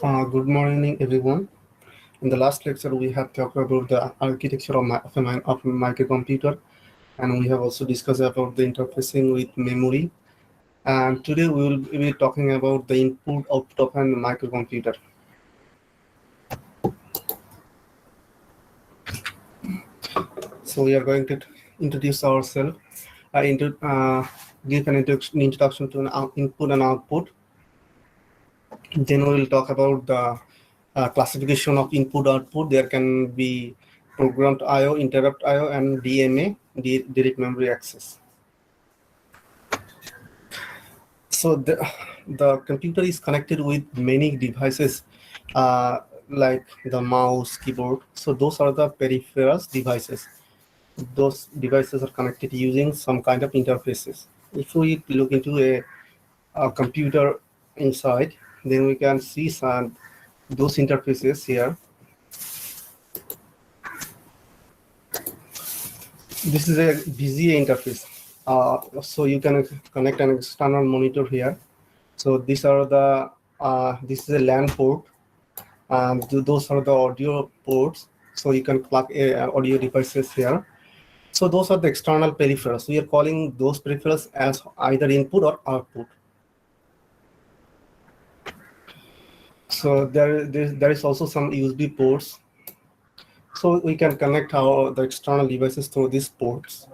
Good morning, everyone. In the last lecture, we have talked about the architecture of a microcomputer, and we have also discussed about the interfacing with memory. And today, we will be talking about the input-output of a microcomputer. So we are going to introduce ourselves, give an introduction to an input and output. Then we will talk about the classification of input-output. There can be programmed I/O, interrupt I/O, and DMA, direct memory access. So the computer is connected with many devices, like the mouse, keyboard. So those are the peripherals devices. Those devices are connected using some kind of interfaces. If we look into a computer inside, then we can see those interfaces here. This is a VGA interface. So you can connect an external monitor here. So these are the this is a LAN port. Those are the audio ports. So you can plug audio devices here. So those are the external peripherals. We are calling those peripherals as either input or output. So there is also some USB ports. So we can connect the external devices through these ports.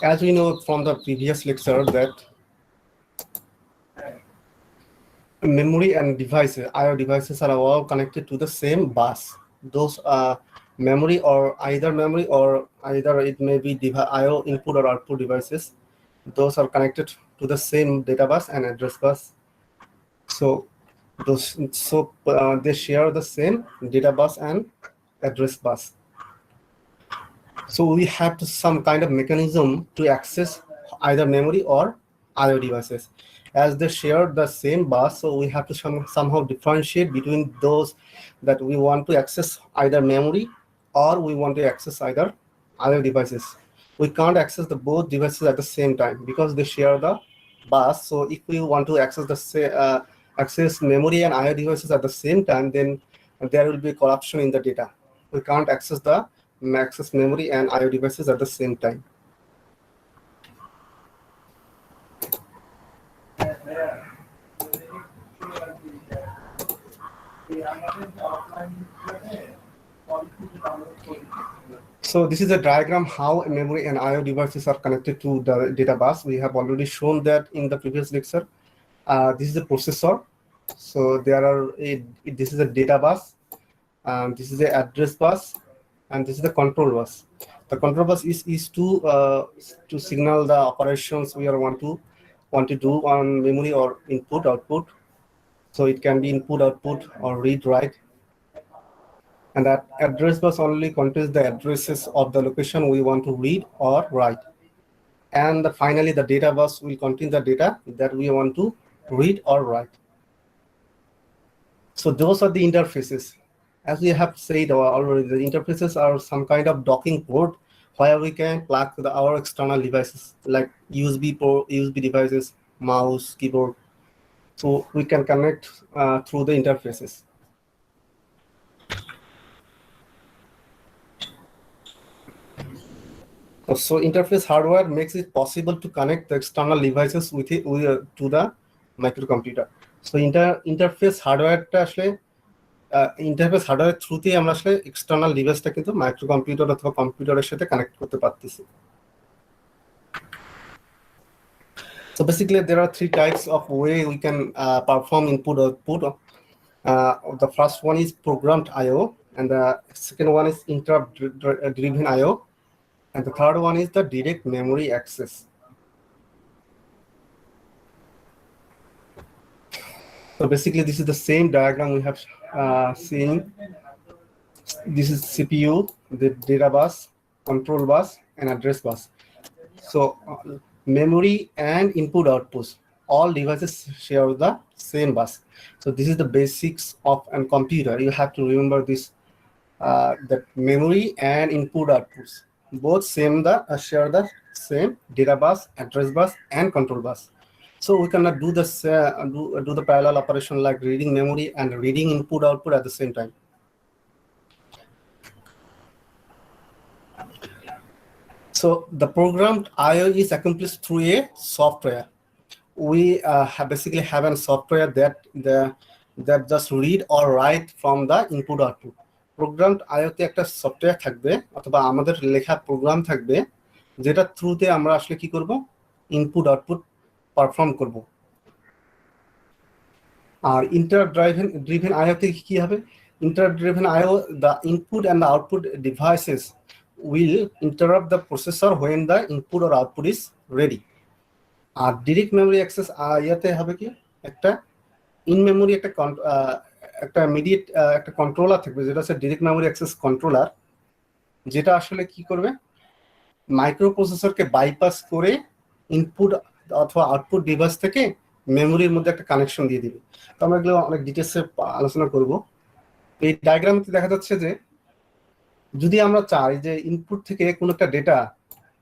As we know from the previous lecture that memory and devices, I/O devices are all connected to the same bus. Those memory or either it may be I/O input or output devices. Those are connected to the same data bus and address bus. So they share the same data bus and address bus. So we have some kind of mechanism to access either memory or I/O devices. As they share the same bus, so we have to somehow differentiate between those that we want to access either memory or we want to access either I/O devices. We can't access the both devices at the same time because they share the bus. So if we want to access memory and I/O devices at the same time, then there will be corruption in the data. We can't access memory and I/O devices at the same time. So this is a diagram how memory and I/O devices are connected to the data bus. We have already shown that in the previous lecture. This is a processor. So this is a data bus, and this is the address bus, and this is the control bus. The control bus is to signal the operations we want to do on memory or input output. So it can be input output or read write. And that address bus only contains the addresses of the location we want to read or write. And finally, the data bus will contain the data that we want to read or write. So those are the interfaces. As we have said already, the interfaces are some kind of docking port where we can plug our external devices like USB devices, mouse, keyboard. So we can connect through the interfaces. So interface hardware makes it possible to connect the external devices to the microcomputer. So interface hardware থ্রুতেই আমরা আসলে external ডিভাইসটা কিন্তু microcomputer অথবা কম্পিউটারের সাথে connect করতে পারতেছি। So basically there are three types of way we can perform input output. The first one is programmed I/O, and the second one is interrupt driven I/O, and the third one is the direct memory access. So basically this is the same diagram we have seen. This is CPU, the data bus, control bus, and address bus. So memory and input outputs, all devices share the same bus. So this is the basics of a computer. You have to remember this, that memory and input outputs both share the same data bus, address bus, and control bus. So we cannot do this do the parallel operation like reading memory and reading input output at the same time. So the programmed I/O is accomplished through a software. We basically have a software that just read or write from the input output. Programmed I/O তে একটা software থাকবে অথবা আমাদের লেখা programme থাকবে যেটা থ্রুতে আমরা আসলে কি করব, ইনপুট আউটপুট পারফর্ম করব। আর ইন্টারাপ্ট ড্রিভেন I/O তে কি হবে, interrupt driven I/O, the input and the output devices will interrupt the processor when the input or output is ready. আর ডিরেক্ট মেমোরি অ্যাক্সেস ইয়াতে হবে কি, একটা ইন মেমোরি একটা ইমিডিয়েট একটা কন্ট্রোলার থাকবে যেটা হচ্ছে ডিরেক্ট মেমোরি অ্যাক্সেস কন্ট্রোলার, যেটা আসলে কি করবে, মাইক্রো প্রসেসরকে বাইপাস করে ইনপুট অথবা আউটপুট ডিভাইস থেকে মেমোরির মধ্যে একটা কানেকশন দিয়ে দিবে। তো আমরা এগুলো অনেক ডিটেলসে আলোচনা করব। এই ডায়াগ্রামে দেখা যাচ্ছে যে যদি আমরা চাই যে ইনপুট থেকে কোনো একটা ডেটা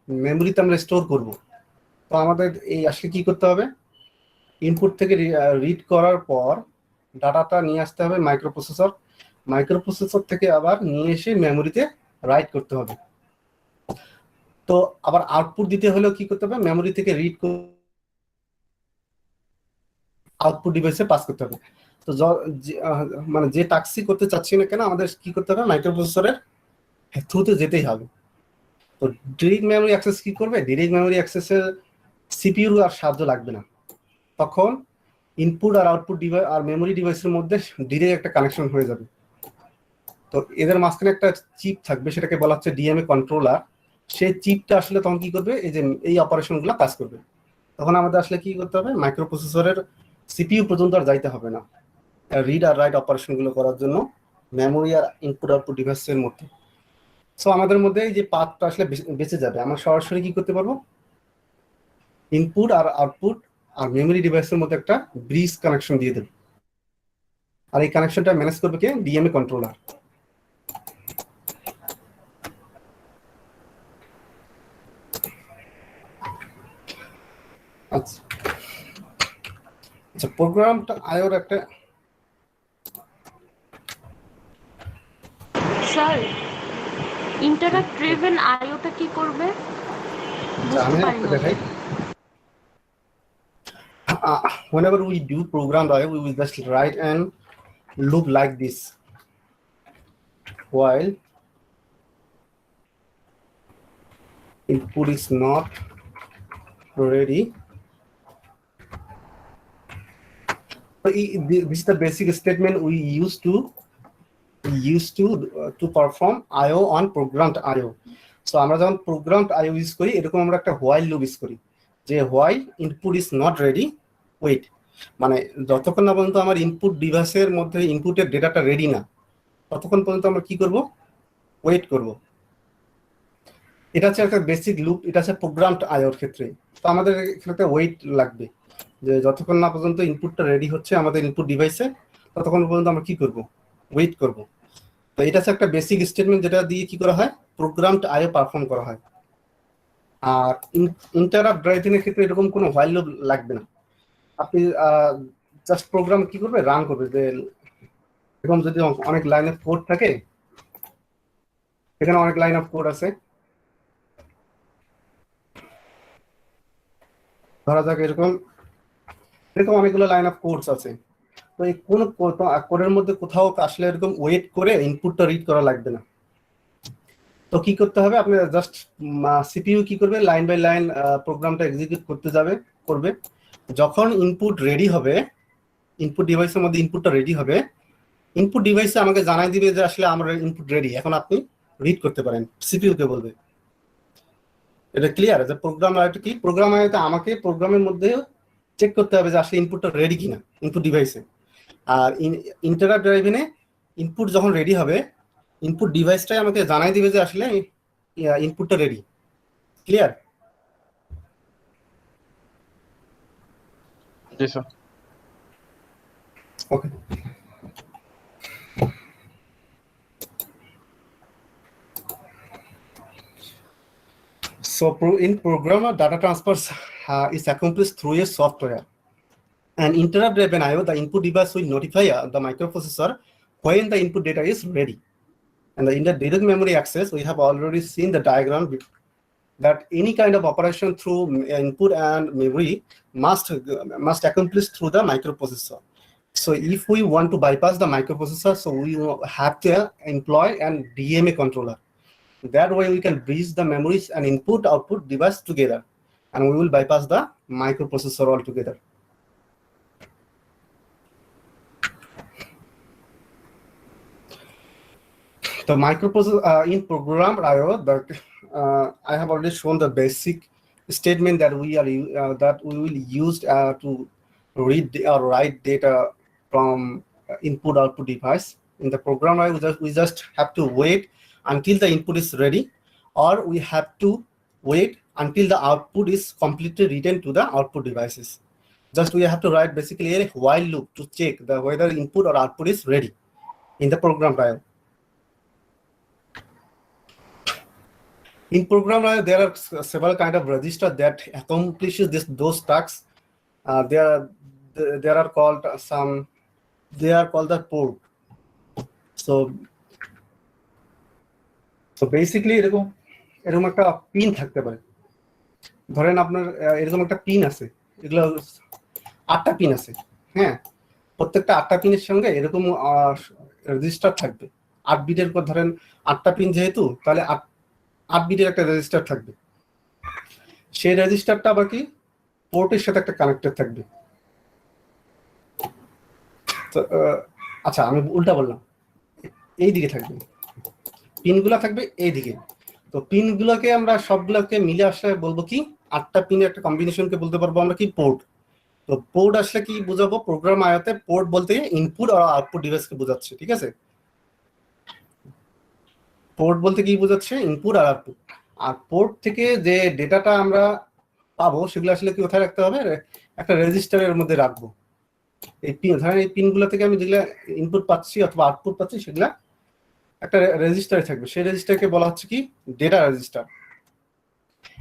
মেমোরিতে আমরা স্টোর করব, তো আমাদের এই আসলে কি করতে হবে, ইনপুট থেকে রিড করার পর ডাটাটা নিয়ে আসতে হবে মাইক্রোপ্রসেসর থেকে আবার নিয়ে এসে মেমোরিতে রাইট করতে হবে। তো আবার আউটপুট দিতে হলেও কি করতে হবে, মেমোরি থেকে রিড আউটপুট ডিভাইসে পাস করতে হবে। তো মানে যে টাস্কই করতে চাচ্ছি না কেন আমাদের কি করতে হবে, মাইক্রোপ্রসেসরের থ্রুতে যেতেই হবে। তো ডিরেক্ট মেমোরি অ্যাক্সেস কি করবে, ডিরেক্ট মেমোরি অ্যাক্সেসের সিপিইউর আর সাহায্য লাগবে না, তখন ইনপুট আর আউটপুট ডিভাইস আর মেমোরি ডিভাইসের মধ্যে ডিরেক্ট একটা কানেকশন হয়ে যাবে। তো এদের মাঝখানে একটা চিপ থাকবে, সেটাকে বলা হচ্ছে ডিএমএ কন্ট্রোলার। সেই চিপটা আসলে তখন কি করবে, এই যে এই অপারেশনগুলো কাজ করবে। তখন আমাদের আসলে কি করতে হবে, মাইক্রোপ্রসেসরের সিপিইউ পর্যন্ত আর যাইতে হবে না রিড আর রাইট অপারেশনগুলো করার জন্য মেমোরি আর ইনপুট আউটপুট ডিভাইসের মধ্যে। সো আমাদের মধ্যে এই যে পাথটা আসলে বেঁচে যাবে, আমরা সরাসরি কি করতে পারবো, ইনপুট আর আউটপুট আর মেমোরি ডিভাইসের মধ্যে একটা ব্রিজ কানেকশন দিয়ে দেবে। আর এই কানেকশনটা ম্যানেজ করবে কে, ডিএমএ কন্ট্রোলার। আচ্ছা আচ্ছা, প্রোগ্রামটা আইওর একটা স্যার ইন্টারাপ্ট ড্রিভেন আইওটা কি করবে বুঝতে পারি না। দেখাই, whenever we do programmed I/O, we will just write and loop like this while input is not ready. So this is the basic statement we used to perform I/O on programmed I/O. So আমরা যখন programmed I/O use করি, এরকম আমরা একটা while loop use করি, যে while input is not ready wait, মানে যতক্ষণ না পর্যন্ত আমার ইনপুট ডিভাইসের মধ্যে ইনপুটের ডেটাটা রেডি না, ততক্ষণ পর্যন্ত আমরা কি করব, ওয়েট করব। এটা হচ্ছে একটা বেসিক লুপ, এটা হচ্ছে প্রোগ্রামড আইওর ক্ষেত্রে। তো আমাদের এখানে একটা ওয়েট লাগবে, যে যতক্ষণ না পর্যন্ত ইনপুটটা রেডি হচ্ছে আমাদের ইনপুট ডিভাইসে, ততক্ষণ পর্যন্ত আমরা কি করব, ওয়েট করব। তো এটা হচ্ছে একটা বেসিক স্টেটমেন্ট যেটা দিয়ে কি করা হয়, প্রোগ্রামড আইও পারফর্ম করা হয়। আর ইন্টারাপ্ট ড্রাইভিংয়ের ক্ষেত্রে এরকম কোনো হোয়াইল লুপ লাগবে না, আপনি জাস্ট প্রোগ্রাম কি করবে, রান করবে। যে এরকম যদি অনেক লাইন অফ কোড থাকে, এখানে অনেক লাইন অফ কোড আছে, ধরা যাক এরকম অনেকগুলো লাইন অফ কোডস আছে। তো এই কোন কোডের মধ্যে কোথাও আসলে এরকম ওয়েট করে ইনপুটটা রিড করা লাগবে না। তো কি করতে হবে, আপনি জাস্ট সিপিইউ কি করবে, লাইন বাই লাইন প্রোগ্রামটা এক্সিকিউট করবে। যখন ইনপুট রেডি হবে, ইনপুট ডিভাইসের মধ্যে ইনপুটটা রেডি হবে, ইনপুট ডিভাইসে আমাকে জানাই দিবে যে আসলে আমার ইনপুট রেডি, এখন আপনি রিড করতে পারেন, সিপিইউ কে বলবে। এটা ক্লিয়ার? যে প্রোগ্রাম আইওটা কি, প্রোগ্রাম আইওতে আমাকে প্রোগ্রামের মধ্যে চেক করতে হবে যে আসলে ইনপুটটা রেডি কিনা ইনপুট ডিভাইসে। আর ইন্টারাপ্ট ড্রাইভিংয়ে ইনপুট যখন রেডি হবে, ইনপুট ডিভাইসটাই আমাকে জানাই দিবে যে আসলে ইনপুটটা রেডি। ক্লিয়ার? জি sir. Okay. So in programmer, data transfers is accomplished through a software. And interrupt-driven I/O, the input device will notify the microprocessor when the input data is ready. And in the direct memory access, we have already seen the diagram that any kind of operation through input and memory must accomplish through the microprocessor. So if we want to bypass the microprocessor, so we have to employ an DMA controller. That way we can bridge the memories and input-output device together, and we will bypass the microprocessor altogether. The microprocessor in programmed I/O, I have already shown the basic statement that we will use to read or write data from input-output device. In the program I/O, we just have to wait until the input is ready, or we have to wait until the output is completely written to the output devices. Just we have to write basically a while loop to check whether input or output is ready in the program I/O. In program I/O, there are several kind of register that accomplishes those tasks. There are called the port. So basically এরকম একটা pin থাকতে পারে। ধরেন আপনার এরকম একটা pin আছে, এগুলো 8টা পিন আছে। হ্যাঁ, প্রত্যেকটা 8টা পিনের সঙ্গে এরকম রেজিস্টার থাকবে। 8 বিটের পর ধরেন 8টা পিন যেহেতু, তাহলে 8 বিটের একটা রেজিস্টার থাকবে। সেই রেজিস্টারটা আবার কি পোর্টের সাথে একটা কানেক্টেড থাকবে। তো আচ্ছা, আমি উল্টা বললাম, এই দিকে থাকবে, পিনগুলো থাকবে এই দিকে। তো পিনগুলোকে আমরা সবগুলোকে মিলে আসলে বলবো কি 8টা পিনের একটা কম্বিনেশনকে বলতে পারবো আমরা কি পোর্ট। তো পোর্ট আসলে কি বুঝাবো, প্রোগ্রাম আয়াতে পোর্ট বলতে ইনপুট আর আউটপুট ডিভাইসকে বোঝাচ্ছে, ঠিক আছে। পোর্ট বলতে কি বোঝাচ্ছে, ইনপুট আর আউটপুট। আর পোর্ট থেকে যে ডেটাটা আমরা পাবো সেগুলো আসলে কি কোথায় রাখতে হবে, একটা রেজিস্টারের মধ্যে রাখবো। এই পিন, ধরেন এই পিনগুলো থেকে আমি যেগুলা ইনপুট পাচ্ছি অথবা আউটপুট পাচ্ছি সেগুলা একটা রেজিস্টারে থাকবে। সেই রেজিস্টারকে বলা হচ্ছে কি ডেটা রেজিস্টার।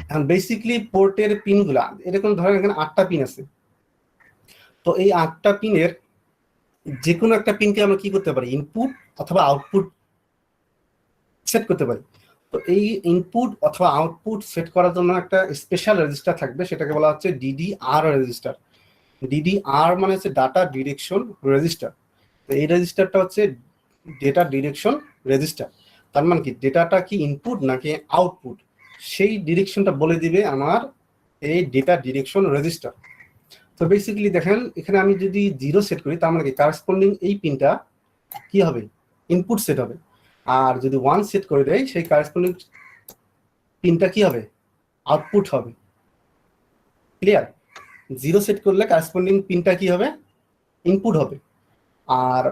এখন বেসিক্যালি পোর্টের পিনগুলা এরকম, ধরেন এখানে 8টা পিন আছে। তো এই 8টা পিনের যে কোনো একটা পিনকে আমরা কি করতে পারি, ইনপুট অথবা আউটপুট সেট করতে পারি। তো এই ইনপুট অথবা আউটপুট সেট করার জন্য একটা স্পেশাল রেজিস্টার থাকবে, সেটাকে বলা হচ্ছে DDR রেজিস্টার। DDR মানে হচ্ছে ডাটা ডিরেকশন রেজিস্টার। তো এই রেজিস্টারটা হচ্ছে ডেটা ডিরেকশন রেজিস্টার। তার মানে কি ডেটাটা কি ইনপুট নাকি আউটপুট, সেই ডিরেকশনটা বলে দিবে আমার এই ডেটা ডিরেকশন রেজিস্টার। তো বেসিক্যালি দেখেন এখানে আমি যদি 0 সেট করি, তার মানে কি কারেসপন্ডিং এই পিনটা কি হবে, ইনপুট সেট হবে। আর যদি 1 সেট করে দেয়, সেই কারেসপন্ডিং পিনটা কি হবে, আউটপুট হবে। ক্লিয়ার? 0 সেট করলে কারেসপন্ডিং পিনটা কি হবে, ইনপুট হবে। আর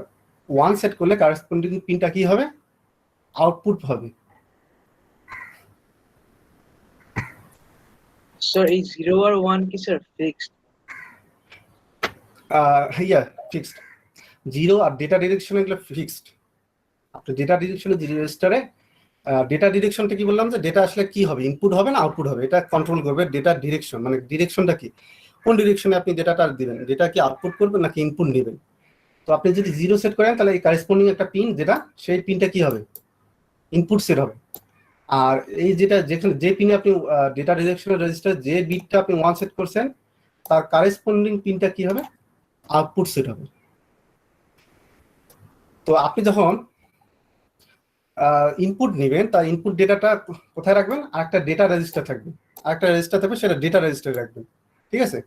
1 সেট করলে কারেসপন্ডিং পিনটা কি হবে, আউটপুট হবে। স্যার এই 0 আর 1 কি স্যার ফিক্সড? হ্যাঁ, ফিক্সড। 0 আর ডেটা ডিরেকশন এগুলো ফিক্সড। আপনি ডেটা ডিরেকশনে যে রেজিস্টারে ডেটা ডিরেকশনটা কি বললাম, যে ডেটা আসলে কি হবে, ইনপুট হবে না আউটপুট হবে, এটা কন্ট্রোল করবে ডেটা ডিরেকশন। মানে ডিরেকশনটা কি, কোন ডিরেকশনে আপনি ডেটাটা দিবেন, ডেটা কি আউটপুট করবেন নাকি ইনপুট নেবেন। তো আপনি যদি 0 সেট করেন, তাহলে এই কারেসপন্ডিং একটা পিন, যেটা সেই পিনটা কি হবে, ইনপুট সেট হবে। আর এই যেটা যেখানে যে পিনে আপনি ডেটা ডিরেকশনের রেজিস্টার যে বিটটা আপনি 1 সেট করছেন, তার কারেসপন্ডিং পিনটা কি হবে, আউটপুট সেট হবে। তো আপনি যখন ইনপুট নেবেন, তার ইনপুট ডেটাটা কোথায় রাখবেন, আর একটা ডেটা রেজিস্টার থাকবে, আর একটা রেজিস্টার থাকবে, সেটা ডেটা রেজিস্টারে রাখবেন, ঠিক আছে।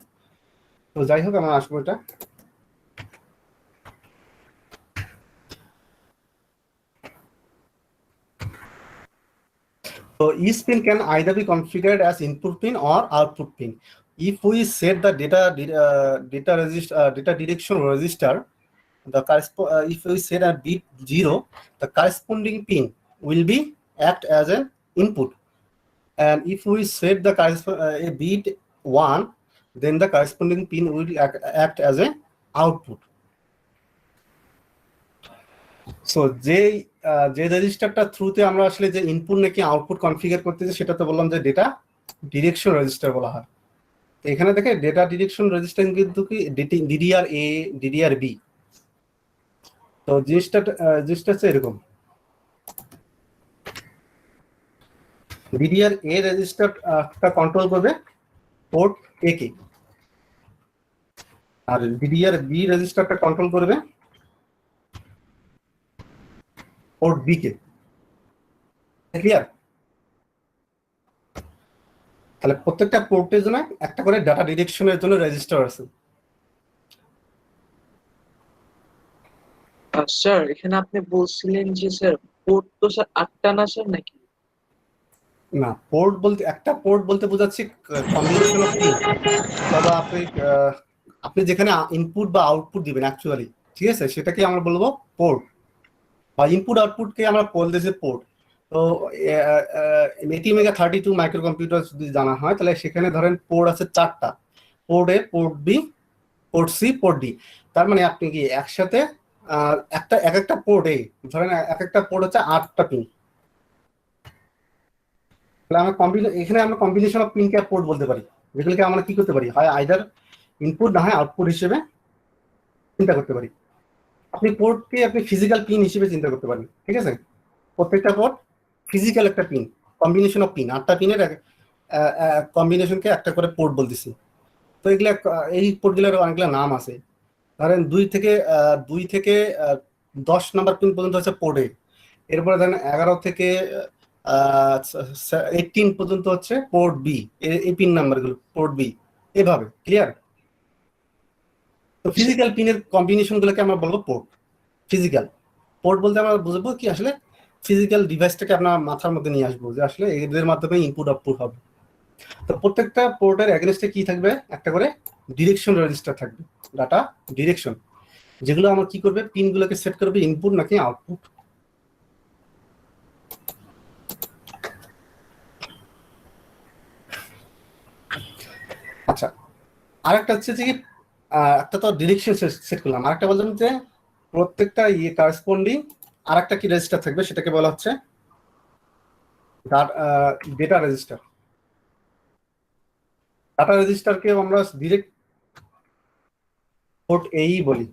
তো যাই হোক, আমরা আসবো এটা। So each pin can either be configured as input pin or output pin. If we set the data direction register, if we set a bit 0, the corresponding pin will be act as an input, and if we set the a bit 1, then the corresponding pin will act as an output. So যে রেজিস্টারটা থ্রুতে আমরা আসলে যে input নাকি output configure করতেছি, সেটা তো বললাম যে ডেটা ডিরেকশন রেজিস্টার বলা হয়। তো এখানে দেখে ডেটা ডিরেকশন রেজিস্টার কিন্তু কি ডিডিআর এ, ডিডিআর বি। তো জিনিসটা হচ্ছে এরকম, ডিডিআর এ রেজিস্টারটা কন্ট্রোল করবে পোর্ট এ কে, আর ডিডিআর বি রেজিস্টারটা কন্ট্রোল করবে পোর্ট বি কে। ক্লিয়ার? তাহলে প্রত্যেকটা পোর্টের জন্য একটা করে ডাটা ডিরেকশনের জন্য রেজিস্টার আছে। স্যার এখানে আপনি বলছিলেন যে স্যার পোর্ট তো স্যার 8টা না স্যার নাকি? না, পোর্ট বলতে একটা পোর্ট বলতে বোঝাচ্ছি কম্বিনেশন অফ পিন, অথবা আপনি যেখানে ইনপুট বা আউটপুট দিবেন অ্যাকচুয়ালি, ঠিক আছে, সেটাকে আমরা বলবো পোর্ট, বা ইনপুট আউটপুটকে আমরা বলতেছি পোর্ট। তো ATmega32 মাইক্রো কম্পিউটার যদি জানা হয়, তাহলে সেখানে ধরেন পোর্ট আছে 4টা, port A, port B, port C, port D. তার মানে আপনি কি একসাথে এক একটা পোর্ট এ ধরেন এক একটা পোর্ট হচ্ছে 8টা পিন, তাহলে এখানে আমরা কম্বিনেশন অফ পিনকে পোর্ট বলতে পারি, যেগুলোকে আমরা কি করতে পারি, হয় আইদার ইনপুট না হয় আউটপুট হিসেবে চিন্তা করতে পারি। আপনি পোর্টকে আপনি ফিজিক্যাল পিন হিসেবে চিন্তা করতে পারেন, ঠিক আছে। প্রত্যেকটা পোর্ট ফিজিক্যাল একটা পিন, কম্বিনেশন অফ পিন, 8টা পিনের কম্বিনেশনকে একটা করে পোর্ট বলতেছি। তো এই পোর্টগুলোর অনেকগুলো নাম আছে। ধরেন 2 থেকে 10 নাম্বার পিন পর্যন্ত হচ্ছে পোর্ট এ, এরপরে ধরেন 11 থেকে 18 পর্যন্ত হচ্ছে পোর্ট বি, এই পিন নাম্বারগুলো পোর্ট বি, এভাবে। ক্লিয়ার? তো ফিজিক্যাল পিনের কম্বিনেশন গুলোকে আমরা বলবো পোর্ট। ফিজিক্যাল পোর্ট বলতে আমরা বুঝবো কি, আসলে ফিজিক্যাল ডিভাইসটাকে আপনার মাথার মধ্যে নিয়ে আসবো, যে আসলে এদের মাধ্যমে ইনপুট আউটপুট হবে। তো প্রত্যেকটা পোর্টের এগেনস্টে কি থাকবে, একটা করে ডিরেকশন রেজিস্টার থাকবে, ডাটা ডিরেকশন, যেগুলো আমার কি করবে, পিনগুলোকে সেট করবে ইনপুট নাকি আউটপুট। আচ্ছা, আরেকটা হচ্ছে যে একটা তো ডিরেকশন সেট করলাম, আরেকটা বললাম যে প্রত্যেকটা কারেসপন্ডিং আরেকটা কি রেজিস্টার থাকবে, সেটাকে বলা হচ্ছে ডেটা রেজিস্টার। ডাটা রেজিস্টারকে আমরা ডিরেক্ট পোর্ট এই বলি।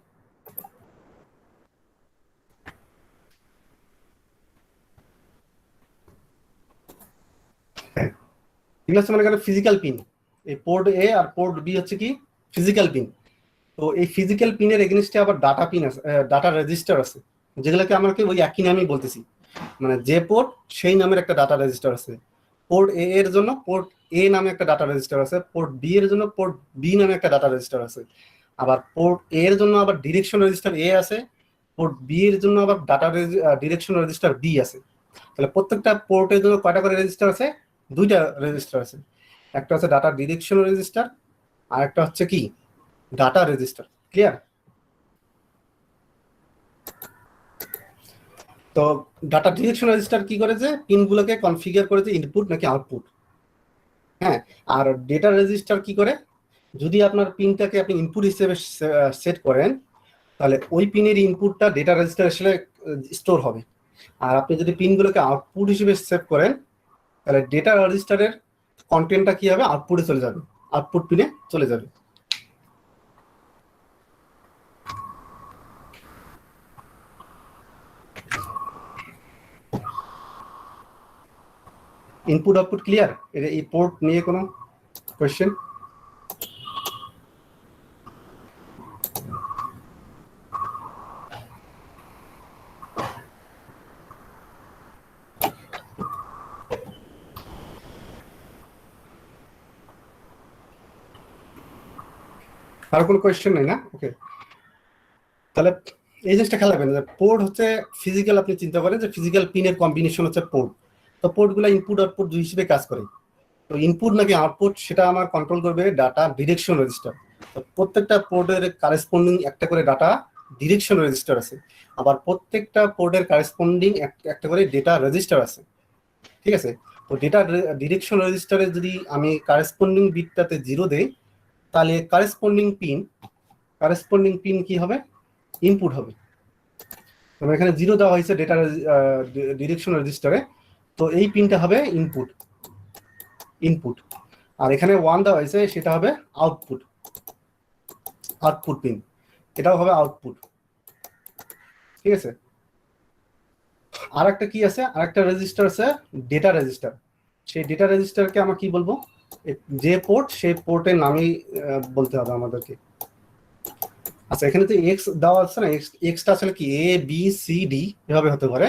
এগুলো হচ্ছে মনে করেন ফিজিক্যাল পিন, এই পোর্ট এ আর পোর্ট বি হচ্ছে কি ফিজিক্যাল পিন। তো এই ফিজিক্যাল পিনের এগেনস্টে আবার ডাটা পিন আছে, ডাটা রেজিস্টার আছে, যেগুলোকে আমরা ওই একই নামেই বলতেছি, মানে যে পোর্ট সেই নামের একটা ডাটা রেজিস্টার আছে। পোর্ট এ এর জন্য পোর্ট এ নামে একটা ডাটা রেজিস্টার আছে, পোর্ট বি এর জন্য পোর্ট বি নামে একটা ডাটা রেজিস্টার আছে, আবার পোর্ট এ এর জন্য আবার ডিরেকশন রেজিস্টার এ আছে, পোর্ট বি এর জন্য আবার ডাটা ডিরেকশন রেজিস্টার বি আছে। তাহলে প্রত্যেকটা পোর্টের জন্য কয়টা করে রেজিস্টার আছে, 2টা রেজিস্টার আছে। একটা হচ্ছে ডাটা ডিরেকশন রেজিস্টার, আর একটা হচ্ছে কি ডাটা রেজিস্টার। ক্লিয়ার? তো ডাটা ডিরেকশন রেজিস্টার কি করে, যে পিনগুলোকে কনফিগার করে, যে ইনপুট নাকি আউটপুট। হ্যাঁ, আর ডেটা রেজিস্টার কি করে, যদি আপনার পিনটাকে আপনি ইনপুট হিসেবে সেট করেন, তাহলে ওই পিনের ইনপুটটা ডেটা রেজিস্টার আসলে স্টোর হবে। আর আপনি যদি পিনগুলোকে আউটপুট হিসেবে সেভ করেন, তাহলে ডেটা রেজিস্টারের কন্টেন্টটা কি হবে, আউটপুটে চলে যাবে, আউটপুট পিনে চলে যাবে। Input output clear? এই পোর্ট নিয়ে কোনো কোয়েশ্চেন? আর কোনো কোয়েশ্চেন নেই না? ওকে, তাহলে এই জিনিসটা খেয়াল রাখবেন যে পোর্ট হচ্ছে ফিজিক্যাল, আপনি চিন্তা করেন যে ফিজিক্যাল পিনের কম্বিনেশন হচ্ছে পোর্ট। তো পোর্টগুলো ইনপুট আউটপুট দুই হিসেবে কাজ করে। তো ইনপুট নাকি আউটপুট সেটা আমার কন্ট্রোল করবে ডাটা ডিরেকশন রেজিস্টার। তো প্রত্যেকটা পোর্টের কারেসপন্ডিং একটা করে ডাটা ডিরেকশন রেজিস্টার আছে, আবার প্রত্যেকটা পোর্টের কারেসপন্ডিং একটা করে ডেটা রেজিস্টার আছে। ঠিক আছে? তো ডেটা ডিরেকশন রেজিস্টারে যদি আমি কারেসপন্ডিং বিটটাতে 0 দেই, তাহলে কারেসপন্ডিং পিন কি হবে, ইনপুট হবে। এখানে 0 দেওয়া হয়েছে ডেটা ডিরেকশন রেজিস্টারে, তো এই পিনটা হবে ইনপুট। আর এখানে 1 দেওয়া হয়েছে, সেটা হবে আউটপুট, আউটপুট পিন, এটাও হবে আউটপুট। ঠিক আছে, আর একটা কি আছে, আর একটা রেজিস্টার আছে ডেটা রেজিস্টার। সেই ডেটা রেজিস্টারকে আমরা কি বলবো, যে পোর্ট সেই পোর্টের নামই বলতে হবে আমাদেরকে। আচ্ছা, এখানে তো এক্স দেওয়া আছে না, এক্সটা আসলে কি এ বি সি ডি এভাবে হতে পারে,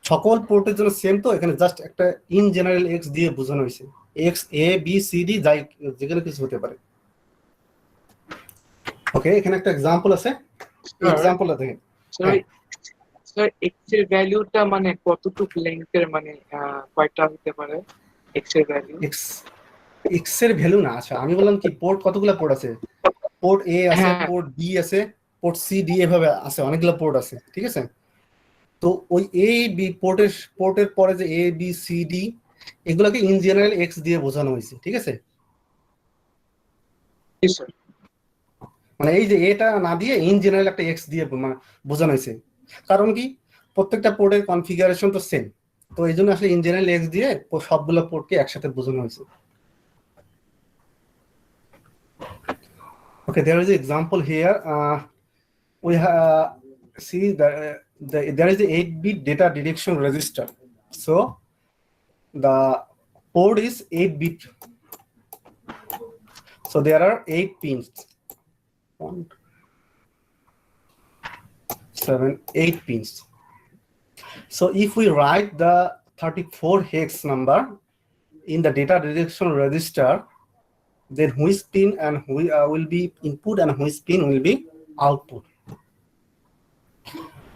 সকল পোর্টের জন্য সেম। তো এখানে জাস্ট একটা ইন জেনারেল এক্স দিয়ে বোঝানো হয়েছে, x A B C D যাই যেখানে কিছু হতে পারে। ওকে, এখানে একটা এক্সাম্পল আছে, এক্সাম্পলটা দেখেন। স্যার এক্স এর ভ্যালুটা মানে কতটুকু লেন্থের, মানে কয়টা হতে পারে এক্স এর ভ্যালু? এক্স এর ভ্যালু না, আচ্ছা আমি বললাম কি পোর্ট কতগুলো পোর্ট আছে, পোর্ট এ আছে, হ্যাঁ পোর্ট বি আছে, পোর্ট সি ডি এভাবে আছে, অনেকগুলো পোর্ট আছে। ঠিক আছে, তো ওই এ বি পোর্টের পরে যে এ বি সি ডি এগুলোকে ইন জেনারেল এক্স দিয়ে বোঝানো হয়েছে। ঠিক আছে, স্যার। মানে এই যে এটা না দিয়ে ইন জেনারেল একটা এক্স দিয়ে মানে বোঝানো হয়েছে। কারণ কি, প্রত্যেকটা পোর্টের কনফিগারেশন তো সেম, তো এই জন্য আসলে ইন জেনারেল এক্স দিয়ে সবগুলো পোর্টকে একসাথে বোঝানো হয়েছে। Okay, there is an example here. We see that there is a 8-bit data direction register. So the port is 8-bit. So there are 8 pins. 1, 7, 8 pins. So if we write the 34 hex number in the data direction register, then which pin and will be input and which pin will be output.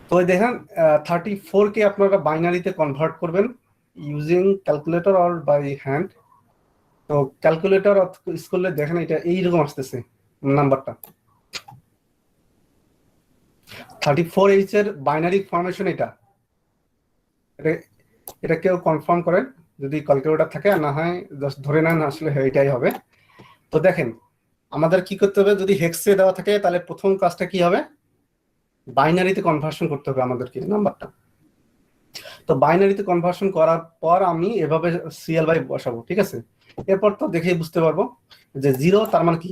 তো দেখেন 34 কে আপনারা বাইনারিতে convert করবেন using calculator or by hand. তো calculator use করলে দেখেন এটা এইরকম আসতেছে নাম্বারটা। 34H এর বাইনারি ফরমেশন এটা, এটা কেউ কনফার্ম করেন যদি ক্যালকুলেটর থাকে, আর না হয় জাস্ট ধরে নেন আসলে এটাই হবে। তো দেখেন আমাদের কি করতে হবে, যদি হেক্সে দেওয়া থাকে তাহলে প্রথম কাজটা কি হবে, বাইনারিতে কনভার্সন করতে হবে আমাদেরকে নাম্বারটা। তো বাইনারিতে কনভার্সন করার পর আমি এভাবে সিএল বাই বসাবো। ঠিক আছে, এরপর তো দেখেই বুঝতে পারবো যে 0 তার মানে কি,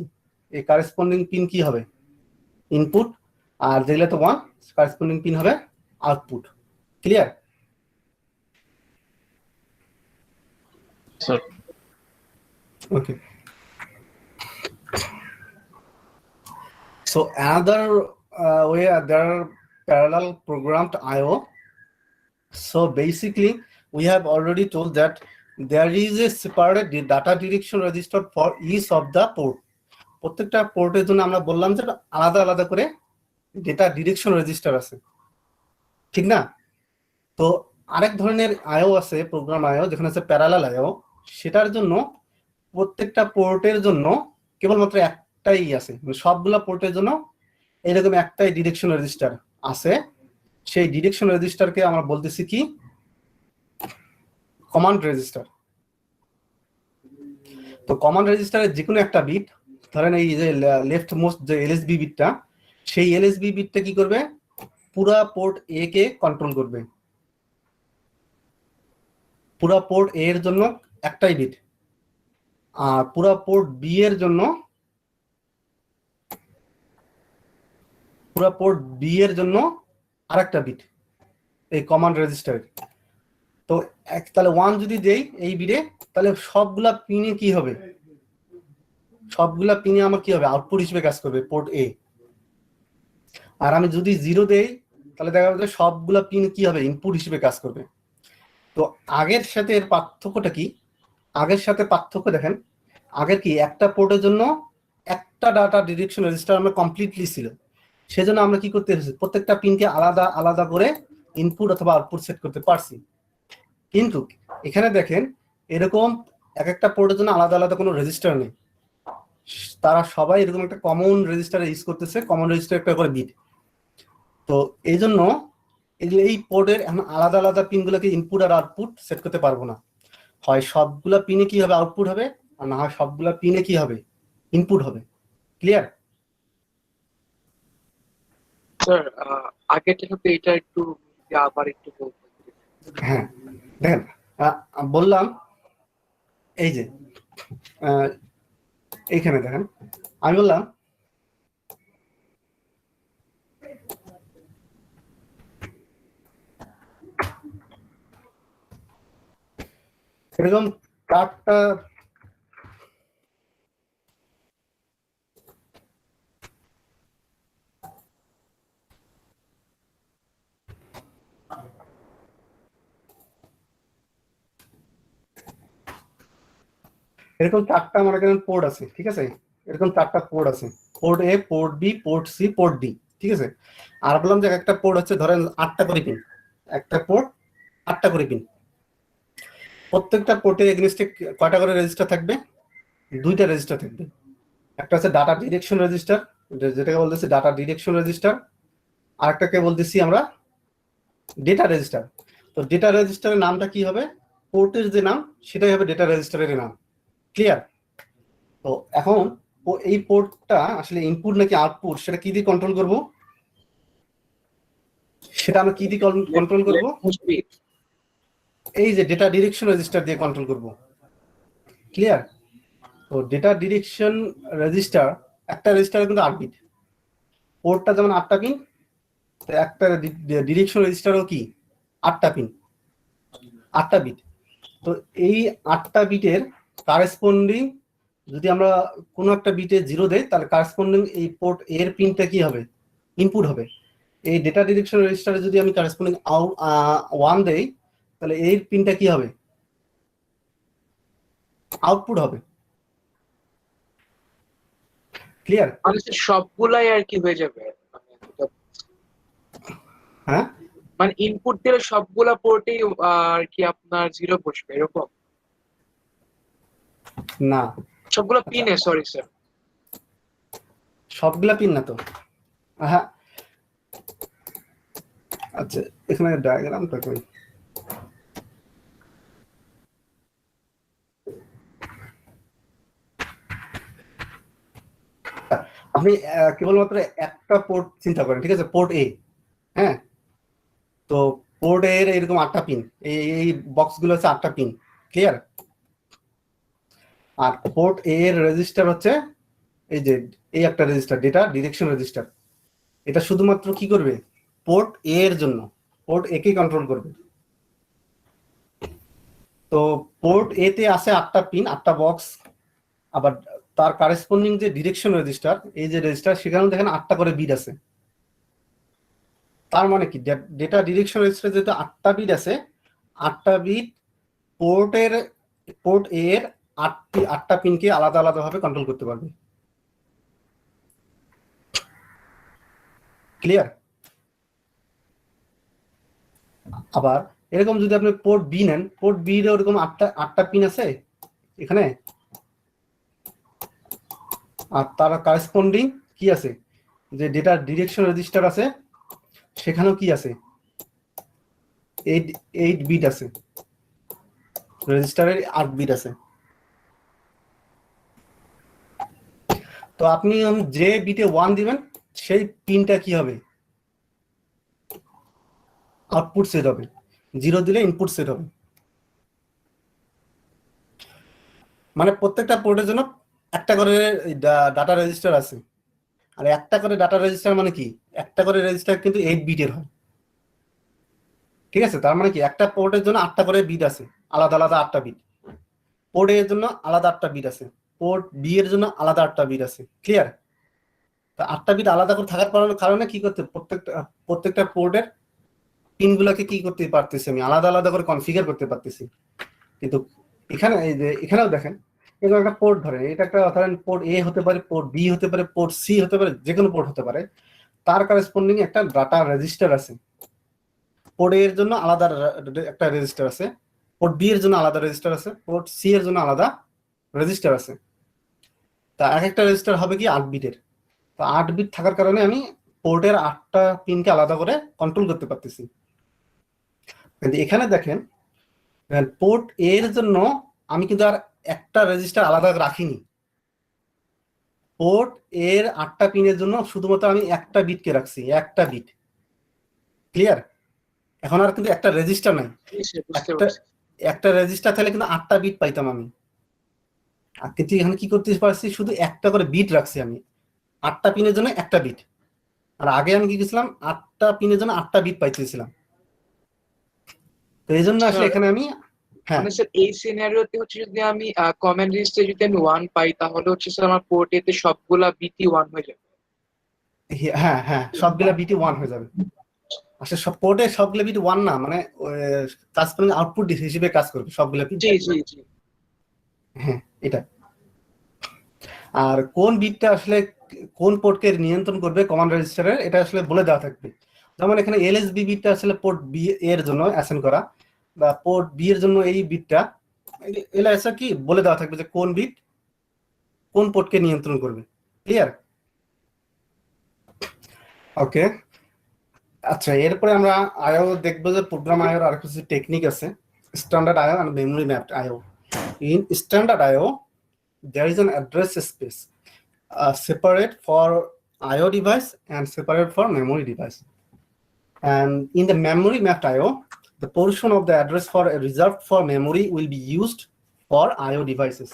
এই কারেসপন্ডিং পিন কি হবে, ইনপুট, আর যেগুলো তো 1 কারেসপন্ডিং পিন হবে output. Clear? Sir Okay. So another way, there are parallel programmed IO. So basically, we have already told that there is a separate data direction register for each of the port. প্রত্যেকটা পোর্টের জন্য আমরা বললাম যে আলাদা আলাদা করে data direction register আছে, ঠিক না? তো আরেক ধরনের আইও আছে, প্রোগ্রাম আইও, যেখানে আছে প্যারালাল আইও। সেটার জন্য প্রত্যেকটা পোর্টের জন্য কেবলমাত্র একটাই আছে, মানে সবগুলা পোর্টের জন্য এরকম একটাই ডিরেকশন রেজিস্টার আছে। সেই ডিরেকশন রেজিস্টারকে আমরা বলতেছি কি, কমান্ড রেজিস্টার। তো কমান্ড রেজিস্টারের যে কোনো একটা বিট, ধরেন এই যে লেফট মোস্ট যে এলএসবি বিটটা, সেই এলএসবি বিটটা কি করবে, পুরা পোর্ট এ কে কন্ট্রোল করবে। পুরা পোর্ট এ এর জন্য একটাই বিট, আর পুরা পোর্ট বি এর জন্য আরেকটা বিট এই কমান্ড রেজিস্টারে। তো তাহলে 1 যদি দেই এই বিটে, তাহলে সবগুলা পিনে কি হবে, সবগুলা পিনে আমার কি হবে, আউটপুট হিসেবে কাজ করবে পোর্ট এ। আর আমি যদি 0 দেই তাহলে দেখা যাবে সবগুলা পিন কি হবে, ইনপুট হিসেবে কাজ করবে। তো আগের সাথে এর পার্থক্যটা কি, আগের সাথে পার্থক্য দেখেন, আগের কি একটা পোর্টের জন্য একটা ডাটা ডিরেকশন রেজিস্টার আমরা কমপ্লিটলি ছিল, সেজন্য আমরা কি করতে পারছি, প্রত্যেকটা পিনকে আলাদা আলাদা করে ইনপুট অথবা আউটপুট সেট করতে পারছি। কিন্তু এখানে দেখেন এরকম এক একটা পোর্টের জন্য আলাদা আলাদা কোনো রেজিস্টার নেই, তারা সবাই এরকম একটা কমন রেজিস্টার ইউজ করতেছে, কমন রেজিস্টার একটা করে বিট। তো এই জন্য এই পোর্টের আলাদা আলাদা পিনগুলোকে ইনপুট আর আউটপুট সেট করতে পারবো না। হয় সবগুলা পিনে কি হবে, আউটপুট হবে, আর না হয় সবগুলা পিনে কি হবে, ইনপুট হবে। ক্লিয়ার? স্যার আগেরটা হতে এটা একটু আবার একটু বলতে। হ্যাঁ দেখেন, বললাম এই যে এইখানে দেখেন আমি বললাম এরকম কার্ডটা এরকম চারটা মনে করেন পোর্ট আছে, ঠিক আছে? এরকম চারটা পোর্ট আছে, port A, port B, port C, port D, ঠিক আছে? আর বললাম যে একটা পোর্ট হচ্ছে ধরেন 8টা করে পিন, একটা পোর্ট 8টা করে পিন। প্রত্যেকটা পোর্টের এগেইনস্টে কয়টা করে রেজিস্টার থাকবে? 2টা রেজিস্টার থাকবে। একটা হচ্ছে ডাটা ডিরেকশন রেজিস্টার, যেটাকে বলতেছি ডাটা ডিরেকশন রেজিস্টার, আর একটাকে বলতেছি আমরা ডেটা রেজিস্টার। তো ডেটা রেজিস্টারের নামটা কি হবে? পোর্টের যে নাম সেটাই হবে ডেটা রেজিস্টারের নাম। ক্লিয়ার? তো এখন এই পোর্টটা আসলে ইনপুট নাকি আউটপুট সেটা কি দিয়ে কন্ট্রোল করব? সেটা আমরা কি দিয়ে কন্ট্রোল করব? এই যে ডেটা ডিরেকশন রেজিস্টার দিয়ে কন্ট্রোল করব। ক্লিয়ার? তো ডেটা ডিরেকশন রেজিস্টার, একটা রেজিস্টারে কিন্তু 8 বিট, পোর্টটা যেমন 8টা পিন, তো একটা ডিরেকশন রেজিস্টারও কি 8টা পিন, 8টা বিট। তো এই 8টা বিটের কারেসপন্ডিং যদি আমরা কোনো একটা বিটে 0 দেই তাহলে কারেসপন্ডিং এই পোর্ট এর পিনটা কি হবে? ইনপুট হবে। এই ডেটা ডিরেকশন রেজিস্টারে যদি আমি কারেসপন্ডিং 1 দেই তাহলে এই পিনটা কি হবে? আউটপুট হবে। ক্লিয়ার? মানে সবগুলাই আর কি হয়ে যাবে, হ্যাঁ, মানে ইনপুট দিলে সবগুলা পোর্টেই আর কি আপনার 0 বসবে এরকম? না, সবগুলো পিনে, সরি স্যার। সবগুলা পিন না তো। হ্যাঁ, আচ্ছা এখানে ডায়াগ্রামটা কই? আপনি কেবলমাত্র একটা পোর্ট চিন্তা করেন, ঠিক আছে? পোর্ট এ, হ্যাঁ, তো পোর্ট এর এরকম 8টা পিন, এই বক্সগুলো হচ্ছে 8টা পিন। ক্লিয়ার? আর পোর্ট এ এর রেজিস্টার হচ্ছে এই যে এই একটা রেজিস্টার, ডেটা ডিরেকশন রেজিস্টার। এটা শুধুমাত্র কি করবে? পোর্ট এ এর জন্য, পোর্ট এ কে কন্ট্রোল করবে। তো পোর্ট এ তে আছে 8টা পিন, 8টা বক্স, আবার তার কারেসপন্ডিং যে ডিরেকশন রেজিস্টার, এই যে রেজিস্টার, সেখানেও দেখেন 8টা করে বিট আছে। তার মানে কি ডেটা ডিরেকশন রেজিস্টার যেহেতু 8টা বিট আছে, 8টা বিট পোর্ট এ এর 8টা পিনকে আলাদা আলাদা ভাবে কন্ট্রোল করতে পারবে। ক্লিয়ার? আবার এরকম যদি আপনি পোর্ট বি নেন, পোর্ট বি এর ওরকম 8টা পিন আছে এখানে, আর তার কারেসপন্ডিং কি আছে? যে ডেটা ডিরেকশন রেজিস্টার আছে সেখানেও কি আছে? 8 বিট আছে, রেজিস্টারের 8 বিট আছে। তো আপনি যে বিটে 1 দিবেন সেই পিনটা কি হবে? আউটপুট সেট হবে। 0 দিলে ইনপুট সেট হবে। মানে প্রত্যেকটা পোর্টের জন্য একটা করে ডাটা রেজিস্টার আছে। আর একটা করে ডাটা রেজিস্টার মানে কি? একটা করে রেজিস্টার কিন্তু 8 বিটের হয়। ঠিক আছে? তার মানে কি একটা পোর্টের জন্য 8টা করে বিট আছে, আলাদা আলাদা 8টা বিট। পোর্ট এর জন্য আলাদা 8টা বিট আছে, পোর্ট বি এর জন্য আলাদা 8টা বিট আছে। ক্লিয়ার? তা 8টা বিট আলাদা করে থাকার কারণে কি করতে, প্রত্যেকটা পোর্টের পিনগুলোকে কি করতে পারতেছি, আমি আলাদা আলাদা করে কনফিগার করতে পারতেছি। কিন্তু এখানে এই যে এখানেও দেখেন, এখানে একটা পোর্ট ধরেন, এটা একটা ধরেন পোর্ট এ হতে পারে, পোর্ট বি হতে পারে, পোর্ট সি হতে পারে, যে কোনো পোর্ট হতে পারে। তার কারেসপন্ডিং একটা ডাটা রেজিস্টার আছে। পোর্ট এ এর জন্য আলাদা একটা রেজিস্টার আছে, পোর্ট বি এর জন্য আলাদা রেজিস্টার আছে, পোর্ট সি এর জন্য আলাদা রেজিস্টার আছে। তা এক একটা রেজিস্টার হবে কি 8 বিটের। তো 8 বিট থাকার কারণে আমি পোর্টের 8টা পিনকে আলাদা করে কন্ট্রোল করতে পারতেছি। কিন্তু এখানে দেখেন পোর্ট এর জন্য আমি কিন্তু আর একটা রেজিস্টার আলাদা রাখিনি। পোর্ট এর 8টা পিনের জন্য শুধুমাত্র আমি একটা বিটকে রাখছি, একটা বিট। ক্লিয়ার? এখন আর কিন্তু একটা রেজিস্টার নাই। একটা রেজিস্টার থাকলে কিন্তু 8টা বিট পাইতাম আমি। আর কিন্তু এখানে কি করতে পারছি, শুধু একটা করে বিট রাখছি আমি, 8টা পিনের জন্য একটা বিট। আর আগে আমি কি করেছিলাম, 8টা পিনের জন্য 8টা বিট পাইতেছিলাম। তো এই জন্য আসলে স্যার এখানে আমি, হ্যাঁ মানে স্যার এই সিনারিওতে হচ্ছে যদি আমি কমেন্ট লিস্টে যদি আমি 1 পাই তাহলে হচ্ছে স্যার আমার পোর্ট এতে সবগুলা বিটই 1 হয়ে যাবে। হ্যাঁ হ্যাঁ সবগুলা বিটই 1 হয়ে যাবে। আসলে সব পোর্টে সবগুলো বিট 1 না, মানে কাজ করবে আউটপুট হিসেবে কাজ করবে সবগুলো বিট। জি জি জি। হ্যাঁ এটা। আর কোন বিটটা আসলে কোন পোর্টকে নিয়ন্ত্রণ করবে কমান্ড রেজিস্টারের, এটা আসলে বলে দেওয়া থাকবে। যেমন এখানে এলএসবি বিটটা আসলে পোর্ট বি এর জন্য অ্যাসাইন করা, বা পোর্ট বি এর জন্য এই বিটটা, এলা এসা কি বলে দেওয়া থাকবে যে কোন বিট কোন পোর্টকে নিয়ন্ত্রণ করবে। ক্লিয়ার? ওকে, আচ্ছা এরপরে আমরা আইও দেখবো যে প্রোগ্রাম আইওর আর কিছু টেকনিক আছে, standard IO and memory mapped IO. In standard IO there is an address space separate for IO device and separate for memory device. And in the memory mapped IO, the portion of the address for reserved for memory will be used for IO devices.